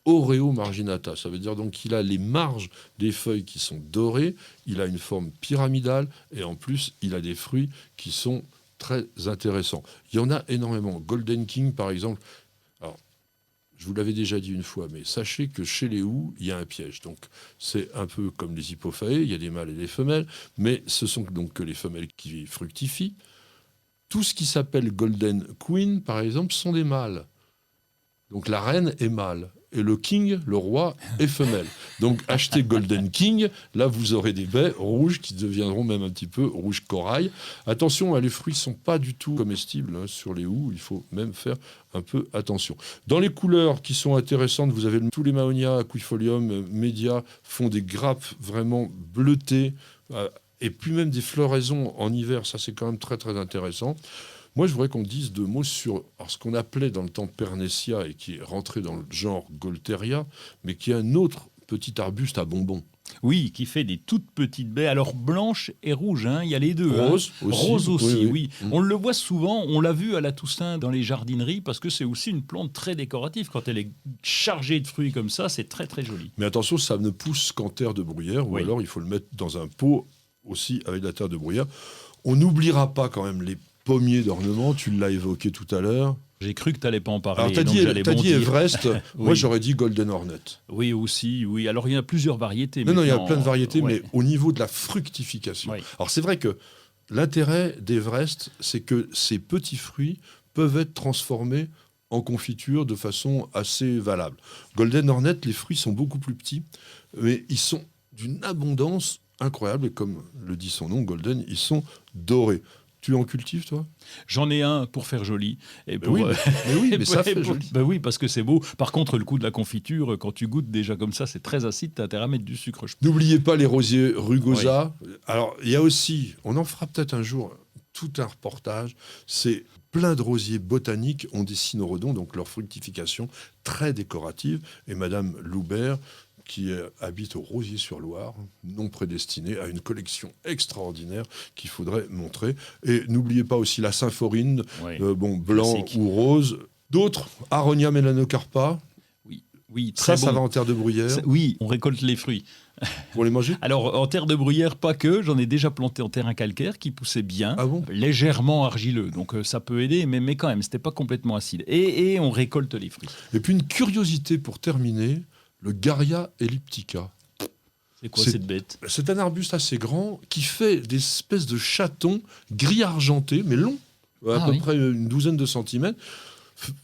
Oreo marginata. Ça veut dire donc qu'il a les marges des feuilles qui sont dorées, il a une forme pyramidale, et en plus, il a des fruits qui sont très intéressants. Il y en a énormément. Golden King, par exemple. Alors, je vous l'avais déjà dit une fois, mais sachez que chez les houx, il y a un piège. Donc, c'est un peu comme les hypophaées, il y a des mâles et des femelles, mais ce sont donc que les femelles qui fructifient. Tout ce qui s'appelle Golden Queen, par exemple, sont des mâles. Donc, la reine est mâle. Et le king, le roi, est femelle. Donc, achetez Golden King. Là, vous aurez des baies rouges qui deviendront même un petit peu rouge corail. Attention, les fruits ne sont pas du tout comestibles sur les houx. Il faut même faire un peu attention. Dans les couleurs qui sont intéressantes, vous avez tous les Mahonia, Aquifolium, Media font des grappes vraiment bleutées. Et puis même des floraisons en hiver. Ça, c'est quand même très, très intéressant. Moi, je voudrais qu'on dise 2 mots sur ce qu'on appelait dans le temps Pernetia et qui est rentré dans le genre Golteria, mais qui est un autre petit arbuste à bonbons. Oui, qui fait des toutes petites baies, alors blanches et rouges, il y a les deux. Rose aussi. Rose aussi, oui. Mm. On le voit souvent, on l'a vu à la Toussaint dans les jardineries, parce que c'est aussi une plante très décorative. Quand elle est chargée de fruits comme ça, c'est très très joli. Mais attention, ça ne pousse qu'en terre de bruyère, ou Oui. alors il faut le mettre dans un pot aussi avec de la terre de bruyère. On n'oubliera pas quand même les pommiers d'ornement, tu l'as évoqué tout à l'heure. J'ai cru que tu n'allais pas en parler. Alors, t'as donc dit j'allais bondir. Everest, moi Oui. j'aurais dit Golden Hornet. Oui, aussi, oui. Alors, il y a plusieurs variétés. Non, il y a maintenant. plein de variétés, Ouais. mais au niveau de la fructification. Oui. Alors, c'est vrai que l'intérêt d'Everest, c'est que ces petits fruits peuvent être transformés en confiture de façon assez valable. Golden Hornet, les fruits sont beaucoup plus petits, mais ils sont d'une abondance incroyable, et comme le dit son nom, Golden, ils sont dorés. Tu en cultives, toi? J'en ai un pour faire joli. Et pour, Oui, mais ça fait joli. Ben oui, parce que c'est beau. Par contre, le coup de la confiture, quand tu goûtes déjà comme ça, c'est très acide, t'as intérêt à mettre du sucre. N'oubliez pas les rosiers rugosa. Alors, il y a aussi, on en fera peut-être un jour tout un reportage, c'est plein de rosiers botaniques ont des cynorhodons, donc leur fructification très décorative. Et Madame Loubert, qui habite au Rosier-sur-Loire, non prédestinée, a une collection extraordinaire qu'il faudrait montrer. Et n'oubliez pas aussi la symphorine, Oui. Blanc Classique. ou rose. D'autres, Aronia melanocarpa, Oui, très ça bon. va en terre de bruyère, Oui, on récolte les fruits. pour les manger. Alors, en terre de bruyère, pas que. J'en ai déjà planté en terrain calcaire qui poussait bien, Ah bon? légèrement argileux. Donc, ça peut aider, mais quand même, c'était pas complètement acide. Et on récolte les fruits. Et puis une curiosité pour terminer, le Garia elliptica. C'est quoi C'est- cette bête? C'est un arbuste assez grand qui fait des espèces de chatons gris argentés, mais longs, à Ah peu oui. près une douzaine de centimètres.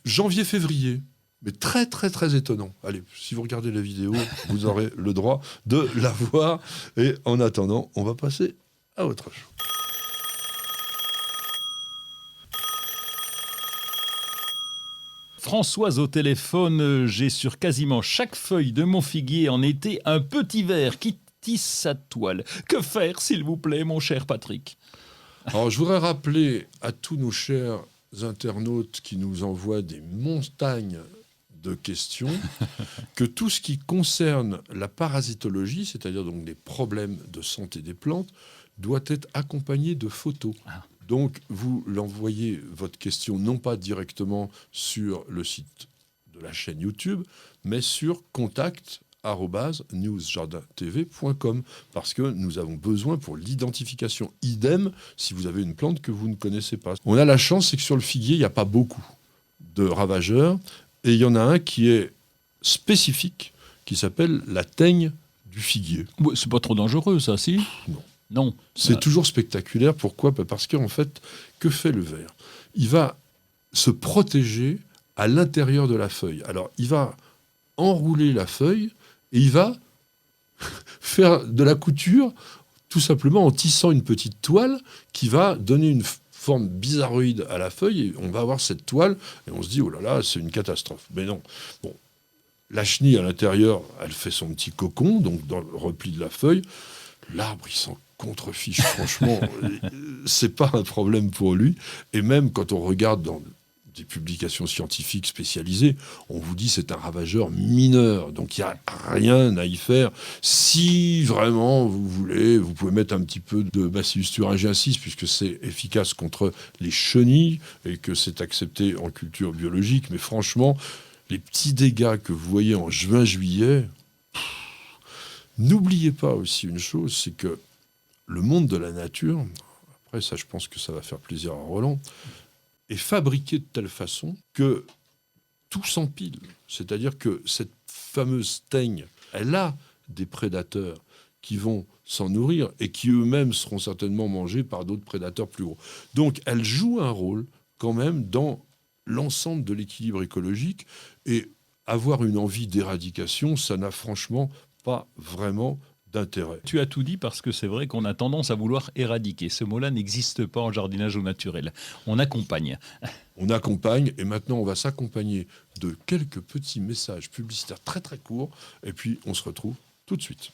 Janvier-février. Mais très, très, très étonnant. Allez, si vous regardez la vidéo, vous aurez le droit de la voir. Et en attendant, on va passer à autre chose. Françoise au téléphone, j'ai sur quasiment chaque feuille de mon figuier en été un petit ver qui tisse sa toile. Que faire, s'il vous plaît, mon cher Patrick? Alors, je voudrais rappeler à tous nos chers internautes qui nous envoient des montagnes de questions que tout ce qui concerne la parasitologie, c'est-à-dire donc des problèmes de santé des plantes, doit être accompagné de photos. Ah. Donc, vous l'envoyez, votre question, non pas directement sur le site de la chaîne YouTube, mais sur contact@newsjardintv.com, parce que nous avons besoin pour l'identification. Idem si vous avez une plante que vous ne connaissez pas. On a la chance, c'est que sur le figuier, il n'y a pas beaucoup de ravageurs, et il y en a un qui est spécifique, qui s'appelle la teigne du figuier. Ouais, c'est pas trop dangereux, ça, si? Non. Non. C'est toujours spectaculaire. Pourquoi? Parce qu'en fait, que fait le ver? Il va se protéger à l'intérieur de la feuille. Alors, il va enrouler la feuille et il va faire de la couture tout simplement en tissant une petite toile qui va donner une forme bizarroïde à la feuille, et on va avoir cette toile et on se dit oh là là, c'est une catastrophe. Mais non. Bon, La chenille à l'intérieur, elle fait son petit cocon, donc dans le repli de la feuille. L'arbre, il s'en contrefiche, franchement. C'est pas un problème pour lui. Et même quand on regarde dans des publications scientifiques spécialisées, on vous dit c'est un ravageur mineur. Donc il n'y a rien à y faire. Si vraiment vous voulez, vous pouvez mettre un petit peu de Bacillus thuringiensis, puisque c'est efficace contre les chenilles et que c'est accepté en culture biologique. Mais franchement, les petits dégâts que vous voyez en juin-juillet, n'oubliez pas aussi une chose, c'est que le monde de la nature, après ça je pense que ça va faire plaisir à Roland, est fabriqué de telle façon que tout s'empile. C'est-à-dire que cette fameuse teigne, elle a des prédateurs qui vont s'en nourrir et qui eux-mêmes seront certainement mangés par d'autres prédateurs plus gros. Donc elle joue un rôle quand même dans l'ensemble de l'équilibre écologique, et avoir une envie d'éradication, ça n'a franchement pas vraiment d'intérêt. Tu as tout dit, parce que c'est vrai qu'on a tendance à vouloir éradiquer. Ce mot-là n'existe pas en jardinage au naturel. On accompagne. On accompagne, et maintenant on va s'accompagner de quelques petits messages publicitaires très très courts, et puis on se retrouve tout de suite.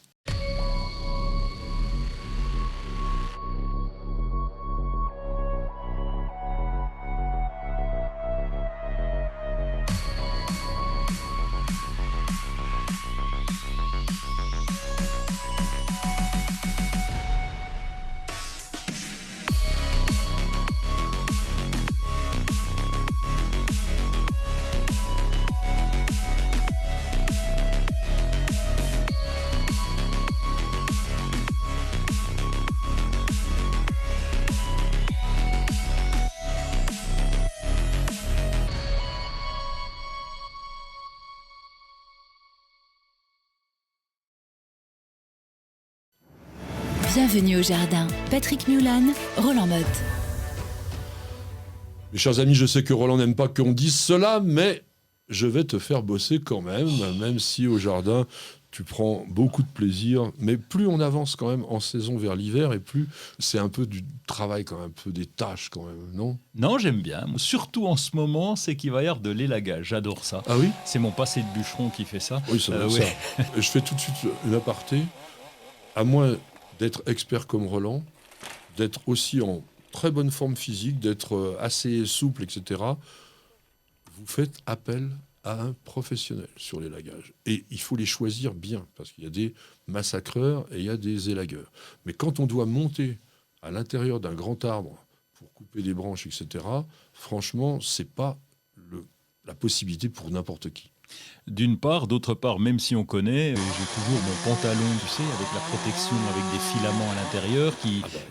Bienvenue au jardin. Patrick Mulan, Roland Motte. Mes chers amis, je sais que Roland n'aime pas qu'on dise cela, mais je vais te faire bosser quand même si au jardin, tu prends beaucoup de plaisir. Mais plus on avance quand même en saison vers l'hiver, et plus c'est un peu du travail quand même, un peu des tâches quand même, non ? Non, j'aime bien. Surtout en ce moment, c'est qu'il va y avoir de l'élagage. J'adore ça. Ah oui ? C'est mon passé de bûcheron qui fait ça. Oui, ça doit être ouais. ça. Je fais tout de suite une aparté. À moins d'être expert comme Roland, d'être aussi en très bonne forme physique, d'être assez souple, etc., vous faites appel à un professionnel sur l'élagage. Et il faut les choisir bien, parce qu'il y a des massacreurs et il y a des élagueurs. Mais quand on doit monter à l'intérieur d'un grand arbre pour couper des branches, etc., franchement, c'est pas la possibilité pour n'importe qui. D'une part, d'autre part, même si on connaît, j'ai toujours mon pantalon, tu sais, avec la protection, avec des filaments à l'intérieur,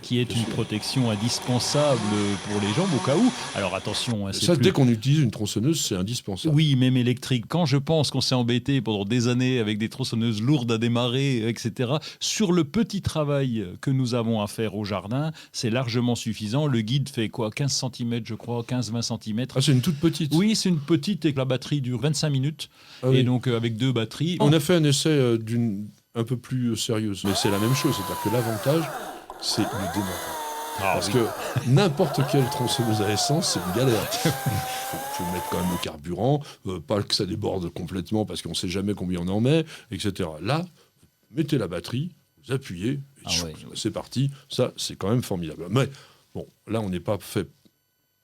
qui est une protection indispensable pour les jambes au cas où. Alors attention, hein, ça, dès qu'on utilise une tronçonneuse, c'est indispensable. Oui, même électrique. Quand je pense qu'on s'est embêté pendant des années avec des tronçonneuses lourdes à démarrer, etc., sur le petit travail que nous avons à faire au jardin, c'est largement suffisant. Le guide fait quoi, 15 cm, je crois, 15-20 cm. Ah, c'est une toute petite. Oui, c'est une petite, et la batterie dure 25 minutes. Ah oui. Et donc, avec 2 batteries. On a fait un essai d'une un peu plus sérieuse. Mais c'est la même chose. C'est-à-dire que l'avantage, c'est le démarrage. Parce que n'importe quelle tronçonneuse à essence, c'est une galère. Il faut mettre quand même le carburant, pas que ça déborde complètement parce qu'on ne sait jamais combien on en met, etc. Là, vous mettez la batterie, vous appuyez, et c'est parti. Ça, c'est quand même formidable. Mais bon, là, on n'est pas fait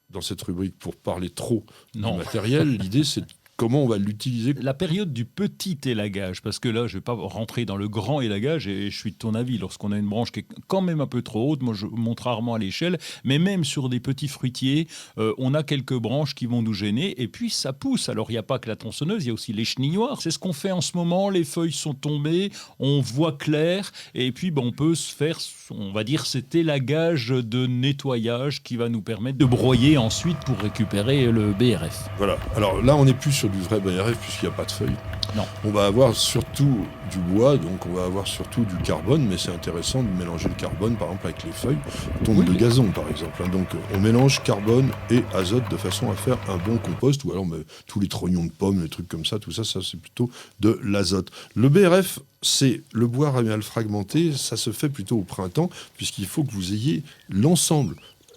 dans cette rubrique pour parler trop du matériel. L'idée, c'est comment on va l'utiliser. La période du petit élagage, parce que là, je ne vais pas rentrer dans le grand élagage, et je suis de ton avis, lorsqu'on a une branche qui est quand même un peu trop haute, moi je monte rarement à l'échelle, mais même sur des petits fruitiers, on a quelques branches qui vont nous gêner, et puis ça pousse. Alors il n'y a pas que la tronçonneuse, il y a aussi les chenilles noires. C'est ce qu'on fait en ce moment, les feuilles sont tombées, on voit clair, et puis on peut se faire, on va dire, cet élagage de nettoyage qui va nous permettre de broyer ensuite pour récupérer le BRF. Voilà, alors là on n'est plus sur du vrai BRF puisqu'il n'y a pas de feuilles. Non. On va avoir surtout du bois, donc on va avoir surtout du carbone, mais c'est intéressant de mélanger le carbone, par exemple, avec les feuilles tombes de gazon, par exemple. Donc on mélange carbone et azote de façon à faire un bon compost, ou alors tous les trognons de pommes, les trucs comme ça, tout ça, ça c'est plutôt de l'azote. Le BRF, c'est le bois rémial fragmenté, ça se fait plutôt au printemps, puisqu'il faut que vous ayez l'ensemble.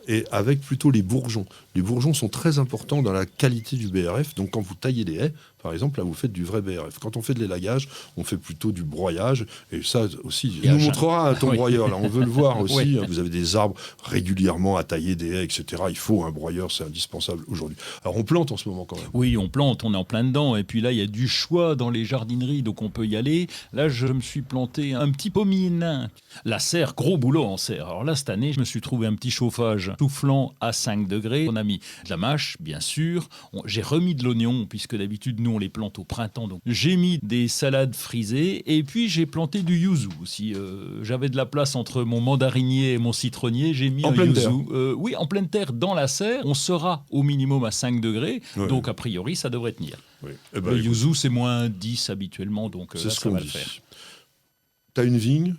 et avec plutôt les bourgeons. Les bourgeons sont très importants dans la qualité du BRF. Donc quand vous taillez des haies, par exemple, là vous faites du vrai BRF. Quand on fait de l'élagage, on fait plutôt du broyage. Et ça aussi, il nous montrera ton broyeur. Là, on veut le voir aussi. Oui. Vous avez des arbres régulièrement à tailler, des haies, etc. Il faut un broyeur, c'est indispensable aujourd'hui. Alors on plante en ce moment quand même. Oui, on plante, on est en plein dedans. Et puis là, il y a du choix dans les jardineries, donc on peut y aller. Là, je me suis planté un petit pommier nain. La serre, gros boulot en serre. Alors là, cette année, je me suis trouvé un petit chauffage soufflant à 5 degrés. On a mis de la mâche, bien sûr. J'ai remis de l'oignon, puisque d'habitude, nous, on les plante au printemps. Donc j'ai mis des salades frisées. Et puis, j'ai planté du yuzu aussi. J'avais de la place entre mon mandarinier et mon citronnier. J'ai mis en un yuzu. Oui, en pleine terre, dans la serre. On sera au minimum à 5 degrés. Ouais. Donc, a priori, ça devrait tenir. Oui. Le yuzu, c'est moins 10 habituellement. Donc, c'est là, ce ça qu'on va dit. le faire. T'as une vigne?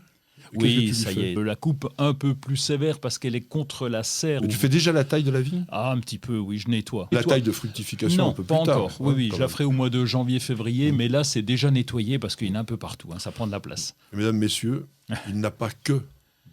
Oui, ça y est. La coupe un peu plus sévère parce qu'elle est contre la serre. Mais tu fais déjà la taille de la vigne? Ah, un petit peu, oui, je nettoie. La taille de fructification non, un peu pas plus tard. encore. Oui, je la même. ferai au mois de janvier-février, mais là, c'est déjà nettoyé parce qu'il y en a un peu partout. Ça prend de la place. Mesdames, messieurs, il n'a pas que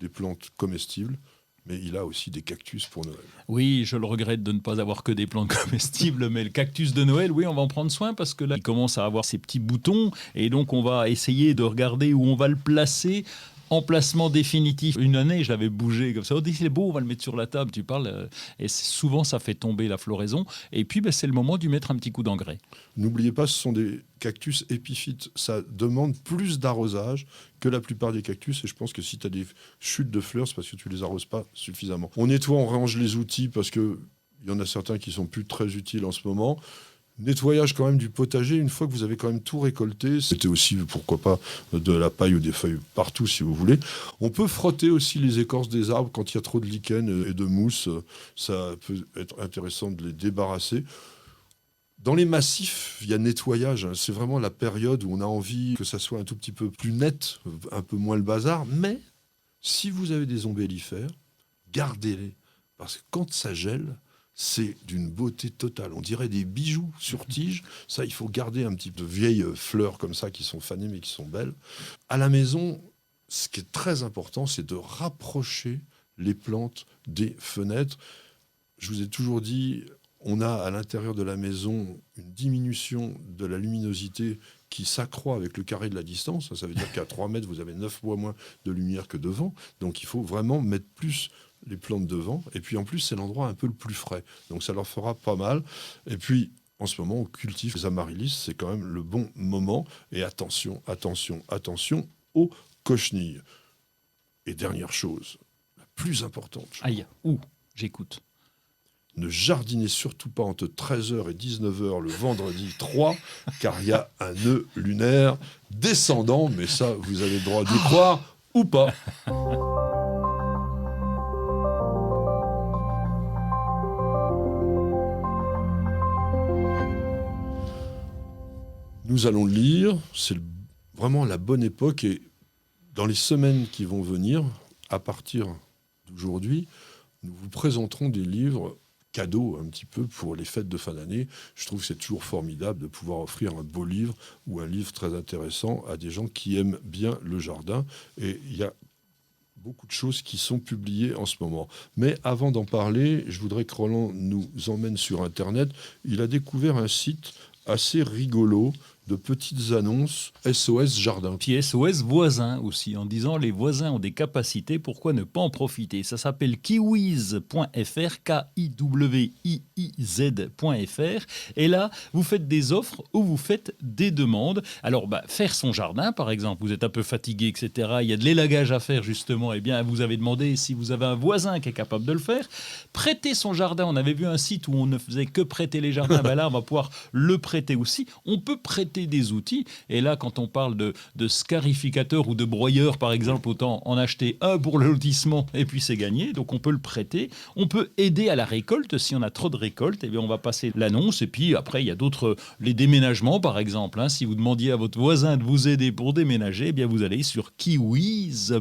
des plantes comestibles, mais il a aussi des cactus pour Noël. Oui, je le regrette de ne pas avoir que des plantes comestibles, mais le cactus de Noël, oui, on va en prendre soin parce que là, il commence à avoir ses petits boutons et donc on va essayer de regarder où on va le placer. Emplacement définitif. Une année, je l'avais bougé comme ça. On dit, c'est beau, on va le mettre sur la table, tu parles. Et souvent, ça fait tomber la floraison. Et puis, c'est le moment d'y mettre un petit coup d'engrais. N'oubliez pas, ce sont des cactus épiphytes. Ça demande plus d'arrosage que la plupart des cactus. Et je pense que si tu as des chutes de fleurs, c'est parce que tu les arroses pas suffisamment. On nettoie, on range les outils parce qu'il y en a certains qui sont plus très utiles en ce moment. Nettoyage quand même du potager, une fois que vous avez quand même tout récolté. C'était aussi, pourquoi pas, de la paille ou des feuilles partout si vous voulez. On peut frotter aussi les écorces des arbres quand il y a trop de lichen et de mousse. Ça peut être intéressant de les débarrasser. Dans les massifs, il y a nettoyage. C'est vraiment la période où on a envie que ça soit un tout petit peu plus net, un peu moins le bazar. Mais si vous avez des ombellifères, gardez-les. Parce que quand ça gèle, c'est d'une beauté totale. On dirait des bijoux sur tige. Ça, il faut garder un petit peu de vieilles fleurs comme ça qui sont fanées mais qui sont belles. À la maison, ce qui est très important, c'est de rapprocher les plantes des fenêtres. Je vous ai toujours dit, on a à l'intérieur de la maison une diminution de la luminosité qui s'accroît avec le carré de la distance. Ça veut dire qu'à 3 mètres, vous avez 9 fois moins de lumière que devant. Donc il faut vraiment mettre plus les plantes devant, et puis en plus c'est l'endroit un peu le plus frais, donc ça leur fera pas mal. Et puis en ce moment on cultive les amaryllis, c'est quand même le bon moment, et attention aux cochenilles. Et dernière chose, la plus importante, Aïe, j'écoute. ne jardinez surtout pas entre 13h et 19h le vendredi 3, car il y a un nœud lunaire descendant, mais ça vous avez le droit d'y croire ou pas. Nous allons le lire, c'est vraiment la bonne époque, et dans les semaines qui vont venir, à partir d'aujourd'hui, nous vous présenterons des livres cadeaux un petit peu pour les fêtes de fin d'année. Je trouve que c'est toujours formidable de pouvoir offrir un beau livre ou un livre très intéressant à des gens qui aiment bien le jardin, et il y a beaucoup de choses qui sont publiées en ce moment. Mais avant d'en parler, je voudrais que Roland nous emmène sur Internet. Il a découvert un site assez rigolo de petites annonces SOS Jardin. Puis SOS voisins aussi, en disant les voisins ont des capacités, pourquoi ne pas en profiter? Ça s'appelle kiwiz.fr, Kiwiiz.fr. Et là, vous faites des offres ou vous faites des demandes. Alors, faire son jardin, par exemple, vous êtes un peu fatigué, etc. Il y a de l'élagage à faire, justement. Eh bien, vous avez demandé si vous avez un voisin qui est capable de le faire. Prêter son jardin. On avait vu un site où on ne faisait que prêter les jardins. Là, on va pouvoir le prêter aussi. On peut prêter des outils. Et là, quand on parle de scarificateur ou de broyeur, par exemple, autant en acheter un pour le lotissement et puis c'est gagné. Donc, on peut le prêter. On peut aider à la récolte. Si on a trop de récolte, eh bien, on va passer l'annonce. Et puis, après, il y a d'autres... Les déménagements, par exemple. Si vous demandiez à votre voisin de vous aider pour déménager, eh bien, vous allez sur kiwiz.fr.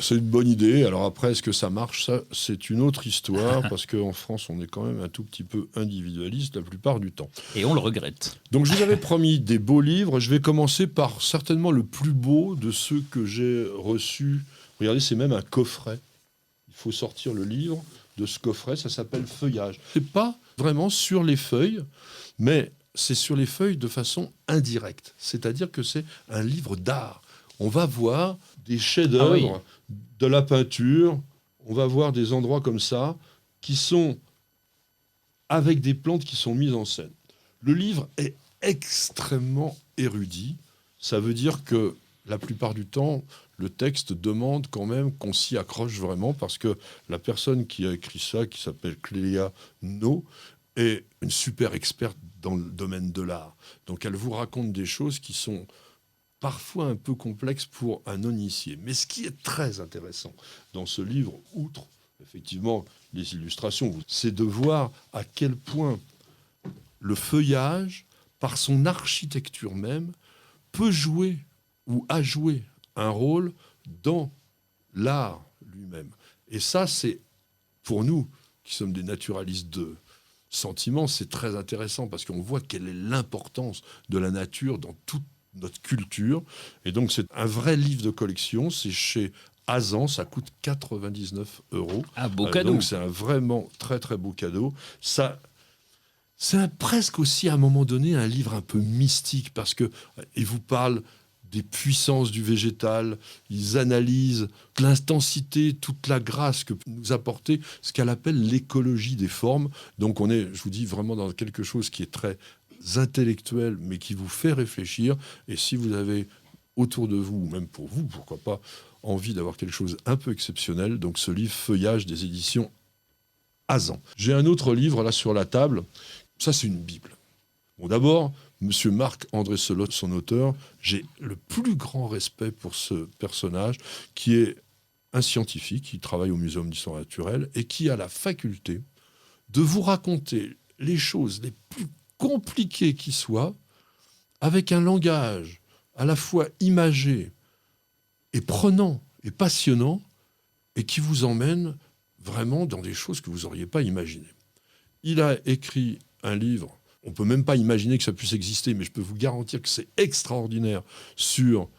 C'est une bonne idée. Alors après, est-ce que ça marche? Ça, c'est une autre histoire, parce qu'en France, on est quand même un tout petit peu individualiste la plupart du temps. Et on le regrette. Donc je vous avais promis des beaux livres. Je vais commencer par certainement le plus beau de ceux que j'ai reçus. Regardez, c'est même un coffret. Il faut sortir le livre de ce coffret, ça s'appelle Feuillage. C'est pas vraiment sur les feuilles, mais c'est sur les feuilles de façon indirecte. C'est-à-dire que c'est un livre d'art. On va voir des chefs-d'œuvre de la peinture, on va voir des endroits comme ça, qui sont avec des plantes qui sont mises en scène. Le livre est extrêmement érudit. Ça veut dire que la plupart du temps, le texte demande quand même qu'on s'y accroche vraiment, parce que la personne qui a écrit ça, qui s'appelle Clélia No, est une super experte dans le domaine de l'art. Donc elle vous raconte des choses qui sont parfois un peu complexes pour un non-initié. Mais ce qui est très intéressant dans ce livre, outre effectivement les illustrations, c'est de voir à quel point le feuillage, par son architecture même, peut jouer ou a joué un rôle dans l'art lui-même. Et ça, c'est, pour nous, qui sommes des naturalistes de sentiments, c'est très intéressant, parce qu'on voit quelle est l'importance de la nature dans toute notre culture. Et donc, c'est un vrai livre de collection. C'est chez Azan, ça coûte 99 €. Un beau cadeau. Donc, c'est un vraiment très, très beau cadeau. Ça... C'est presque aussi, à un moment donné, un livre un peu mystique, parce que il vous parle des puissances du végétal, ils analysent l'intensité, toute la grâce que peut nous apporter ce qu'elle appelle l'écologie des formes. Donc on est, je vous dis, vraiment dans quelque chose qui est très intellectuel, mais qui vous fait réfléchir. Et si vous avez autour de vous, ou même pour vous, pourquoi pas, envie d'avoir quelque chose un peu exceptionnel, donc ce livre Feuillage des éditions Azan. J'ai un autre livre là sur la table. Ça, c'est une Bible. Bon, d'abord, Monsieur Marc-André Selosse, son auteur, j'ai le plus grand respect pour ce personnage qui est un scientifique, qui travaille au Muséum d'histoire naturelle et qui a la faculté de vous raconter les choses les plus compliquées qui soient avec un langage à la fois imagé et prenant et passionnant, et qui vous emmène vraiment dans des choses que vous n'auriez pas imaginées. Il a écrit un livre, on ne peut même pas imaginer que ça puisse exister, mais je peux vous garantir que c'est extraordinaire, sur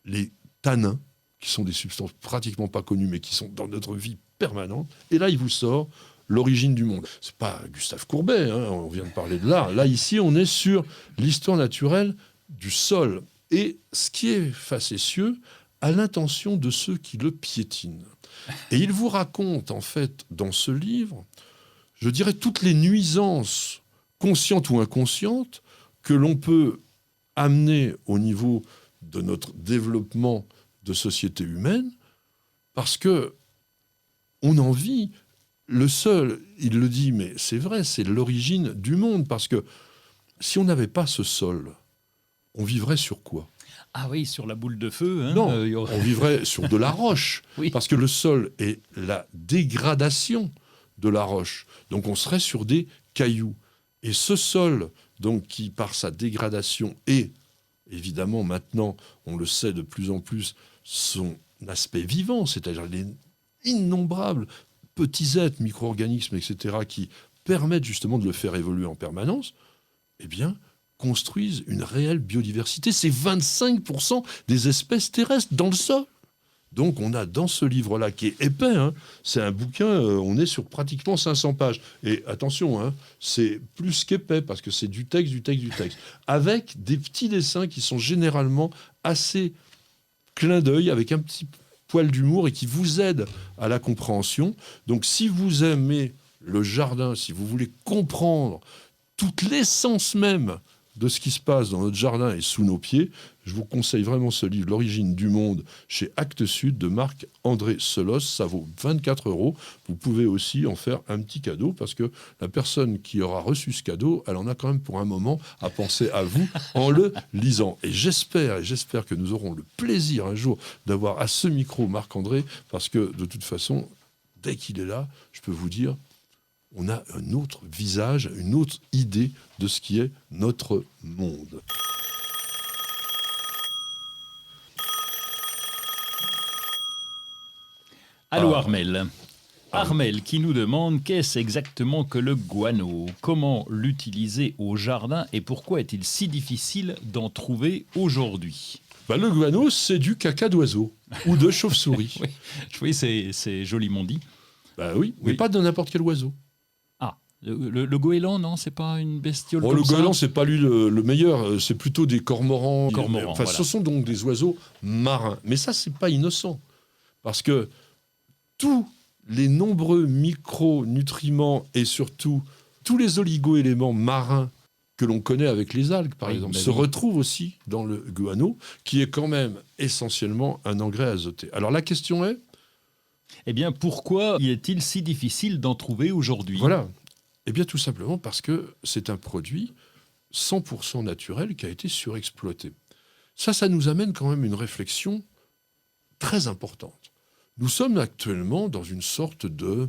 les tanins, qui sont des substances pratiquement pas connues, mais qui sont dans notre vie permanente. Et là, il vous sort L'origine du monde. C'est pas Gustave Courbet, hein, on vient de parler de l'art. Là, ici, on est sur l'histoire naturelle du sol. Et ce qui est facétieux, à l'intention de ceux qui le piétinent. Et il vous raconte, en fait, dans ce livre, je dirais, toutes les nuisances, conscientes ou inconscientes, que l'on peut amener au niveau de notre développement de société humaine, parce que on en vit. Le sol, il le dit, mais c'est vrai, c'est l'origine du monde, parce que si on n'avait pas ce sol, on vivrait sur quoi ? Ah oui, sur la boule de feu. Hein, non, on vivrait sur de la roche, oui. Parce que le sol est la dégradation de la roche. Donc on serait sur des cailloux. Et ce sol, donc, qui par sa dégradation est, évidemment maintenant, on le sait de plus en plus, son aspect vivant, c'est-à-dire les innombrables petits êtres, micro-organismes, etc., qui permettent justement de le faire évoluer en permanence, eh bien, construisent une réelle biodiversité. C'est 25% des espèces terrestres dans le sol. Donc on a dans ce livre-là, qui est épais, hein, c'est un bouquin, on est sur pratiquement 500 pages. Et attention, hein, c'est plus qu'épais, parce que c'est du texte, avec des petits dessins qui sont généralement assez clin d'œil, avec un petit poil d'humour, et qui vous aident à la compréhension. Donc si vous aimez le jardin, si vous voulez comprendre toute l'essence même de ce qui se passe dans notre jardin et sous nos pieds, je vous conseille vraiment ce livre, L'origine du monde, chez Actes Sud, de Marc-André Selosse. Ça vaut 24 €. Vous pouvez aussi en faire un petit cadeau, parce que la personne qui aura reçu ce cadeau, elle en a quand même pour un moment à penser à vous en le lisant. Et j'espère que nous aurons le plaisir un jour d'avoir à ce micro Marc-André, parce que de toute façon, dès qu'il est là, je peux vous dire, on a un autre visage, une autre idée de ce qui est notre monde. Allô Armel. Armel qui nous demande qu'est-ce exactement que le guano, comment l'utiliser au jardin et pourquoi est-il si difficile d'en trouver aujourd'hui ? Le guano, c'est du caca d'oiseau ou de chauve-souris. Oui, c'est joliment dit. Oui, mais pas de n'importe quel oiseau. Ah, le goéland, non, c'est pas une bestiole comme Le ça. goéland, c'est pas lui le meilleur, c'est plutôt des cormorans. Cormorans, enfin, voilà. Ce sont donc des oiseaux marins. Mais ça, c'est pas innocent. Parce que tous les nombreux micronutriments et surtout tous les oligo-éléments marins que l'on connaît avec les algues, par exemple, se retrouvent aussi dans le guano, qui est quand même essentiellement un engrais azoté. Alors la question est... Eh bien, pourquoi est-il si difficile d'en trouver aujourd'hui ? Voilà. Eh bien, tout simplement parce que c'est un produit 100% naturel qui a été surexploité. Ça nous amène quand même une réflexion très importante. Nous sommes actuellement dans une sorte de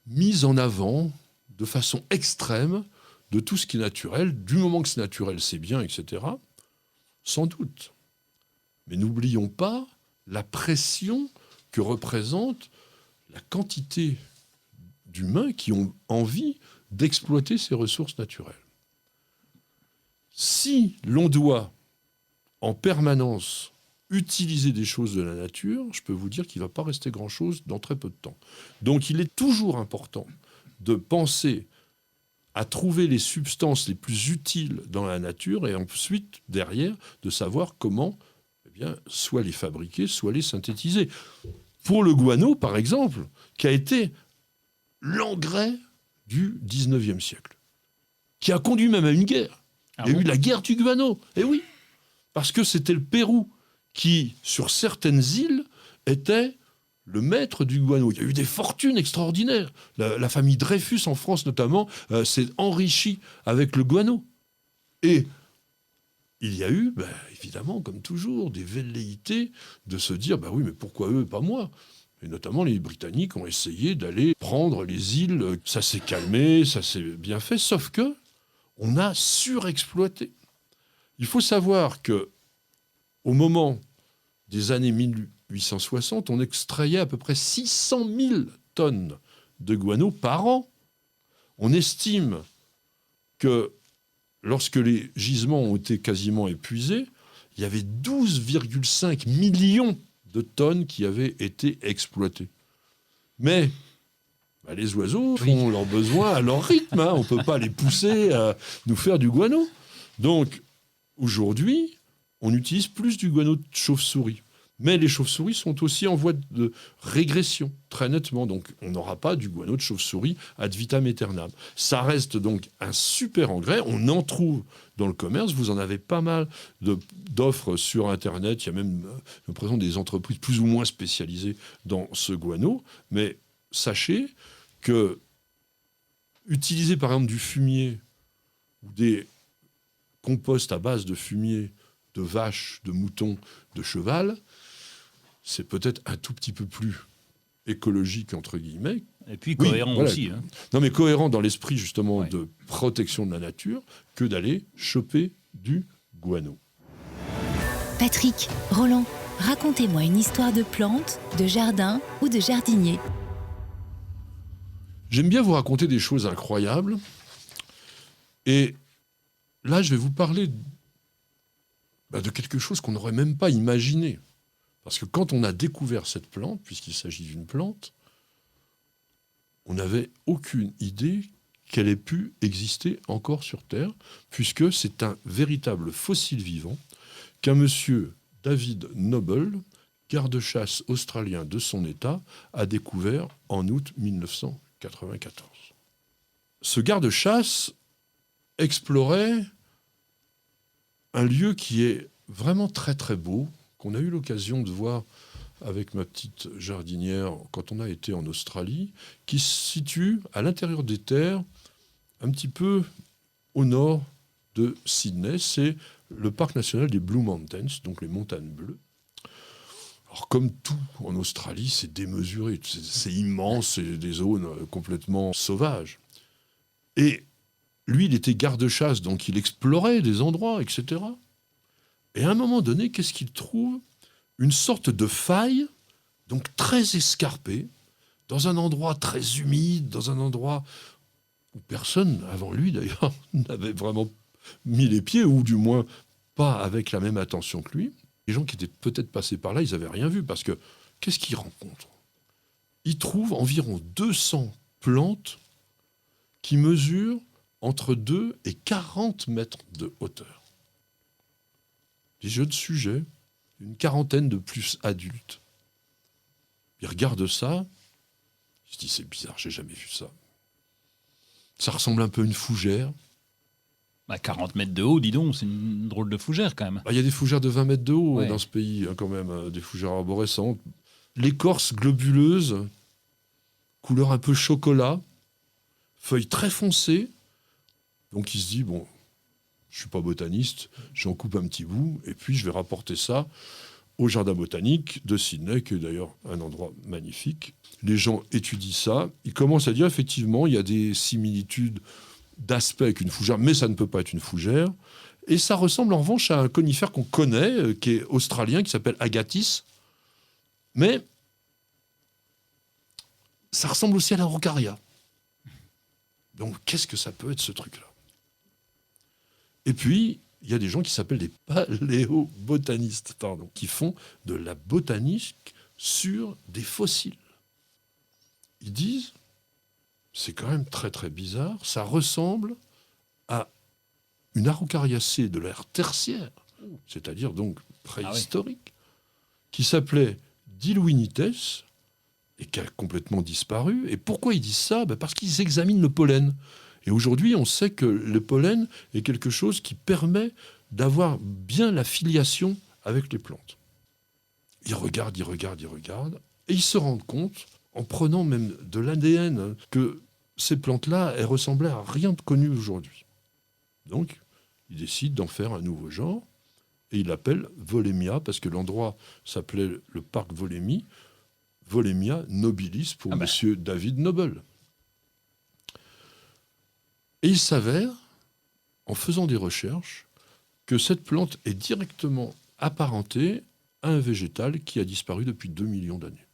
mise en avant, de façon extrême, de tout ce qui est naturel. Du moment que c'est naturel, c'est bien, etc. Sans doute. Mais n'oublions pas la pression que représente la quantité d'humains qui ont envie d'exploiter ces ressources naturelles. Si l'on doit en permanence utiliser des choses de la nature, je peux vous dire qu'il ne va pas rester grand-chose dans très peu de temps. Donc il est toujours important de penser à trouver les substances les plus utiles dans la nature et ensuite, derrière, de savoir comment soit les fabriquer, soit les synthétiser. Pour le guano, par exemple, qui a été l'engrais du 19e siècle, qui a conduit même à une guerre. Il y a eu la guerre du guano. Et oui, parce que c'était le Pérou qui, sur certaines îles, était le maître du guano. Il y a eu des fortunes extraordinaires. La famille Dreyfus, en France notamment, s'est enrichie avec le guano. Et il y a eu, évidemment, comme toujours, des velléités de se dire, oui, mais pourquoi eux, pas moi ? Et notamment, les Britanniques ont essayé d'aller prendre les îles. Ça s'est calmé, ça s'est bien fait, sauf que on a surexploité. Il faut savoir que au moment des années 1860, on extrayait à peu près 600 000 tonnes de guano par an. On estime que lorsque les gisements ont été quasiment épuisés, il y avait 12,5 millions de tonnes qui avaient été exploitées. Mais les oiseaux font leurs besoins à leur rythme. On ne peut pas les pousser à nous faire du guano. Donc, aujourd'hui, on utilise plus du guano de chauve-souris. Mais les chauves-souris sont aussi en voie de régression, très nettement. Donc, on n'aura pas du guano de chauve-souris ad vitam aeternam. Ça reste donc un super engrais. On en trouve dans le commerce. Vous en avez pas mal d'offres sur Internet. Il y a même, présent des entreprises plus ou moins spécialisées dans ce guano. Mais sachez que utiliser, par exemple, du fumier ou des composts à base de fumier de vache, de mouton, de cheval, c'est peut-être un tout petit peu plus écologique, entre guillemets. Et puis cohérent aussi. Hein. Non, mais cohérent dans l'esprit, justement, de protection de la nature, que d'aller choper du guano. Patrick, Roland, racontez-moi une histoire de plante, de jardin ou de jardinier. J'aime bien vous raconter des choses incroyables. Et là, je vais vous parler de quelque chose qu'on n'aurait même pas imaginé. Parce que quand on a découvert cette plante, puisqu'il s'agit d'une plante, on n'avait aucune idée qu'elle ait pu exister encore sur Terre, puisque c'est un véritable fossile vivant qu'un monsieur David Noble, garde-chasse australien de son État, a découvert en août 1994. Ce garde-chasse explorait un lieu qui est vraiment très très beau, qu'on a eu l'occasion de voir avec ma petite jardinière quand on a été en Australie, qui se situe à l'intérieur des terres, un petit peu au nord de Sydney. C'est le parc national des Blue Mountains, donc les montagnes bleues. Alors comme tout en Australie, c'est démesuré, c'est immense, c'est des zones complètement sauvages. Et lui, il était garde-chasse, donc il explorait des endroits, etc. Et à un moment donné, qu'est-ce qu'il trouve ? Une sorte de faille, donc très escarpée, dans un endroit très humide, dans un endroit où personne, avant lui d'ailleurs, n'avait vraiment mis les pieds, ou du moins pas avec la même attention que lui. Les gens qui étaient peut-être passés par là, ils n'avaient rien vu, parce que qu'est-ce qu'ils rencontrent? Ils trouvent environ 200 plantes qui mesurent entre 2 et 40 mètres de hauteur. Des jeunes sujets, une quarantaine de plus adultes. Ils regardent ça, ils se disent c'est bizarre, j'ai jamais vu ça. Ça ressemble un peu à une fougère. 40 mètres de haut, dis donc, c'est une drôle de fougère quand même. Il y a des fougères de 20 mètres de haut Ouais. dans ce pays, quand même, des fougères arborescentes. L'écorce globuleuse, couleur un peu chocolat, feuilles très foncées. Donc il se dit, bon, je suis pas botaniste, j'en coupe un petit bout, et puis je vais rapporter ça au jardin botanique de Sydney, qui est d'ailleurs un endroit magnifique. Les gens étudient ça, ils commencent à dire, effectivement, il y a des similitudes d'aspect avec une fougère, mais ça ne peut pas être une fougère. Et ça ressemble en revanche à un conifère qu'on connaît, qui est australien, qui s'appelle Agathis. Mais ça ressemble aussi à l'araucaria. Donc qu'est-ce que ça peut être ce truc-là? Et puis, il y a des gens qui s'appellent des paléobotanistes, qui font de la botanique sur des fossiles. Ils disent, c'est quand même très très bizarre, ça ressemble à une araucariacée de l'ère tertiaire, c'est-à-dire donc préhistorique, qui s'appelait Diluinites et qui a complètement disparu. Et pourquoi ils disent ça? Parce qu'ils examinent le pollen. Et aujourd'hui, on sait que le pollen est quelque chose qui permet d'avoir bien la filiation avec les plantes. Ils regardent, et ils se rendent compte, en prenant même de l'ADN, que ces plantes-là, elles ressemblaient à rien de connu aujourd'hui. Donc, ils décident d'en faire un nouveau genre, et ils l'appellent Volemia, parce que l'endroit s'appelait le parc Volémie, Volemia nobilis pour Monsieur David Noble. Et il s'avère, en faisant des recherches, que cette plante est directement apparentée à un végétal qui a disparu depuis 2 millions d'années.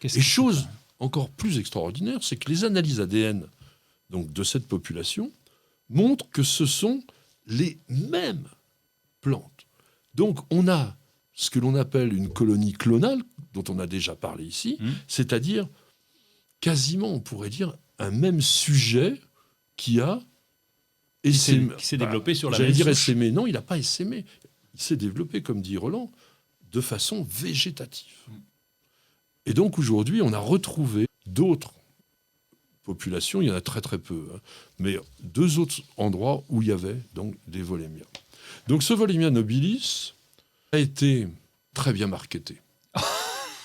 Et chose encore plus extraordinaire, c'est que les analyses ADN donc, de cette population montrent que ce sont les mêmes plantes. Donc on a ce que l'on appelle une colonie clonale, dont on a déjà parlé ici, c'est-à-dire quasiment, on pourrait dire, un même sujet qui s'est développé sur la j'allais même dire souche. essaimé. Non, il n'a pas essaimé. Il s'est développé, comme dit Roland, de façon végétative. Et donc aujourd'hui, on a retrouvé d'autres populations, il y en a très très peu, mais 2 autres endroits où il y avait donc des Volémias. Donc ce Volemia nobilis a été très bien marketé.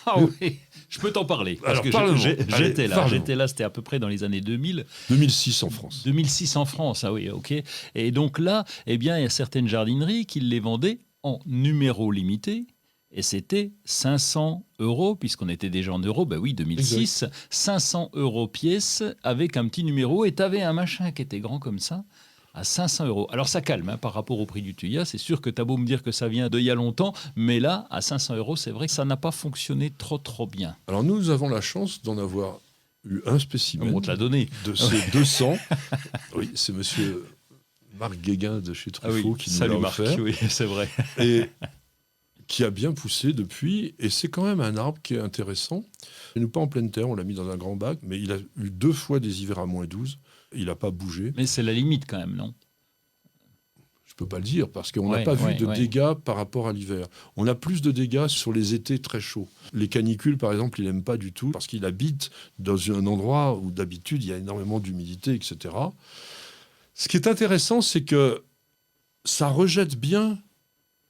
Ah oui, je peux t'en parler. Parce Alors, que parle-moi. j'étais là. Parle-moi. J'étais là, c'était à peu près dans les années 2000. 2006 en France. 2006 en France, ah oui, ok. Et donc là, eh bien, il y a certaines jardineries qui les vendaient en numéro limité. Et c'était 500 €, puisqu'on était déjà en euros, 2006, 500 € pièce avec un petit numéro. Et tu avais un machin qui était grand comme ça, à 500 €. Alors ça calme par rapport au prix du Thuya. C'est sûr que tu as beau me dire que ça vient d'il y a longtemps, mais là, à 500 €, c'est vrai que ça n'a pas fonctionné trop bien. Alors nous avons la chance d'en avoir eu un spécimen On te l'a donné. de ces 200. Oui, c'est monsieur Marc Guéguin de chez Truffaut qui nous l'a salut Marc, offert. oui, c'est vrai. Et qui a bien poussé depuis. Et c'est quand même un arbre qui est intéressant. Il n'est pas en pleine terre, on l'a mis dans un grand bac, mais il a eu 2 fois des hivers à -12. Il n'a pas bougé. Mais c'est la limite quand même, non? Je ne peux pas le dire, parce qu'on n'a Ouais, pas vu de ouais. dégâts par rapport à l'hiver. On a plus de dégâts sur les étés très chauds. Les canicules, par exemple, il n'aime pas du tout, parce qu'il habite dans un endroit où d'habitude il y a énormément d'humidité, etc. Ce qui est intéressant, c'est que ça rejette bien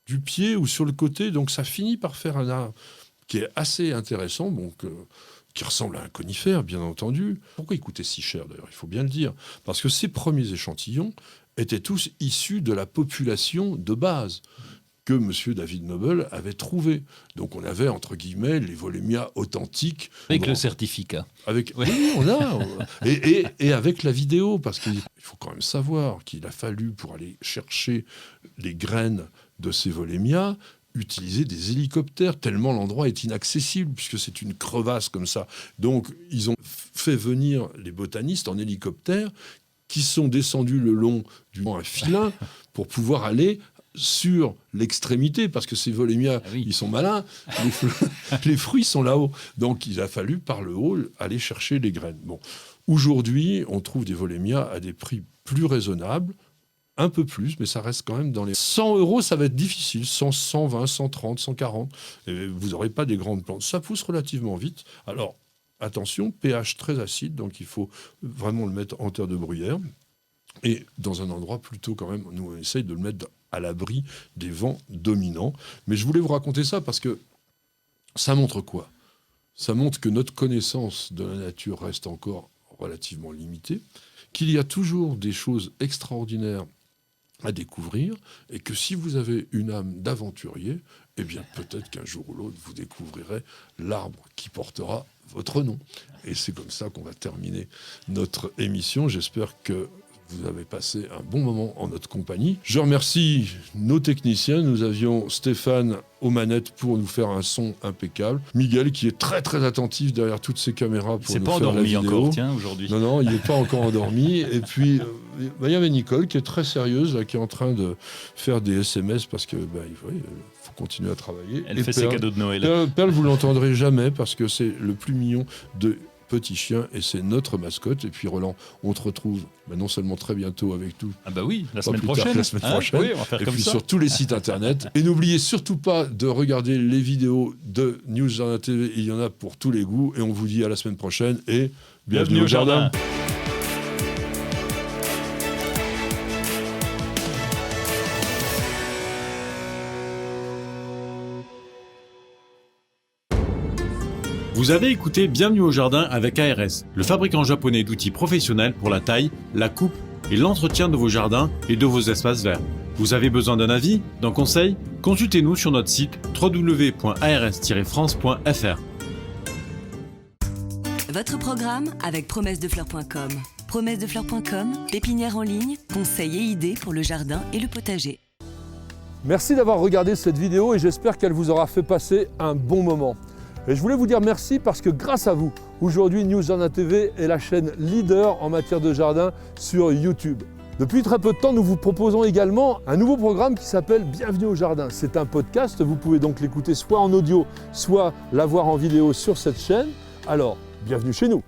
du pied ou sur le côté, donc ça finit par faire un arbre qui est assez intéressant, donc, qui ressemble à un conifère, bien entendu. Pourquoi il coûtait si cher, d'ailleurs? Il faut bien le dire. Parce que ces premiers échantillons étaient tous issus de la population de base que M. David Noble avait trouvé. Donc on avait, entre guillemets, les Volémias authentiques. Avec Bon, le certificat. avec, Ouais. oui, on a. Et avec la vidéo, parce qu'il faut quand même savoir qu'il a fallu, pour aller chercher les graines de ces Volémias, utiliser des hélicoptères, tellement l'endroit est inaccessible, puisque c'est une crevasse comme ça. Donc, ils ont fait venir les botanistes en hélicoptère, qui sont descendus le long du mont Filin pour pouvoir aller sur l'extrémité, parce que ces volémias, ils sont malins, les fruits sont là-haut. Donc il a fallu, par le haut, aller chercher les graines. Bon. Aujourd'hui, on trouve des volémias à des prix plus raisonnables, un peu plus, mais ça reste quand même dans les 100 €, ça va être difficile, 100, 120, 130, 140. Et vous n'aurez pas des grandes plantes. Ça pousse relativement vite. Alors, attention, pH très acide, donc il faut vraiment le mettre en terre de bruyère. Et dans un endroit plutôt quand même, nous on essaye de le mettre à l'abri des vents dominants. Mais je voulais vous raconter ça parce que ça montre quoi ? Ça montre que notre connaissance de la nature reste encore relativement limitée, qu'il y a toujours des choses extraordinaires à découvrir, et que si vous avez une âme d'aventurier, eh bien peut-être qu'un jour ou l'autre, vous découvrirez l'arbre qui portera votre nom. Et c'est comme ça qu'on va terminer notre émission. J'espère que vous avez passé un bon moment en notre compagnie. Je remercie nos techniciens. Nous avions Stéphane aux manettes pour nous faire un son impeccable. Miguel qui est très très attentif derrière toutes ces caméras pour nous faire la vidéo. Il s'est pas endormi encore, tiens, aujourd'hui. Non, il n'est pas encore endormi. Et puis, il y avait Nicole qui est très sérieuse, là, qui est en train de faire des SMS parce que faut continuer à travailler. Elle fait ses cadeaux de Noël. Perle, vous l'entendrez jamais parce que c'est le plus mignon de petit chien et c'est notre mascotte. Et puis Roland, on te retrouve non seulement très bientôt avec tout. Ah bah oui, la semaine prochaine. Oui, on va faire et comme puis ça. sur tous les sites internet. Et n'oubliez surtout pas de regarder les vidéos de News Jardin TV. Il y en a pour tous les goûts. Et on vous dit à la semaine prochaine et bienvenue au jardin. Vous avez écouté Bienvenue au jardin avec ARS, le fabricant japonais d'outils professionnels pour la taille, la coupe et l'entretien de vos jardins et de vos espaces verts. Vous avez besoin d'un avis, d'un conseil ? Consultez-nous sur notre site www.ars-france.fr. Votre programme avec promessesdefleurs.com. Promessesdefleurs.com, pépinière en ligne, conseils et idées pour le jardin et le potager. Merci d'avoir regardé cette vidéo et j'espère qu'elle vous aura fait passer un bon moment. Et je voulais vous dire merci parce que grâce à vous, aujourd'hui News Jardin TV est la chaîne leader en matière de jardin sur YouTube. Depuis très peu de temps, nous vous proposons également un nouveau programme qui s'appelle Bienvenue au jardin. C'est un podcast, vous pouvez donc l'écouter soit en audio, soit la voir en vidéo sur cette chaîne. Alors, bienvenue chez nous.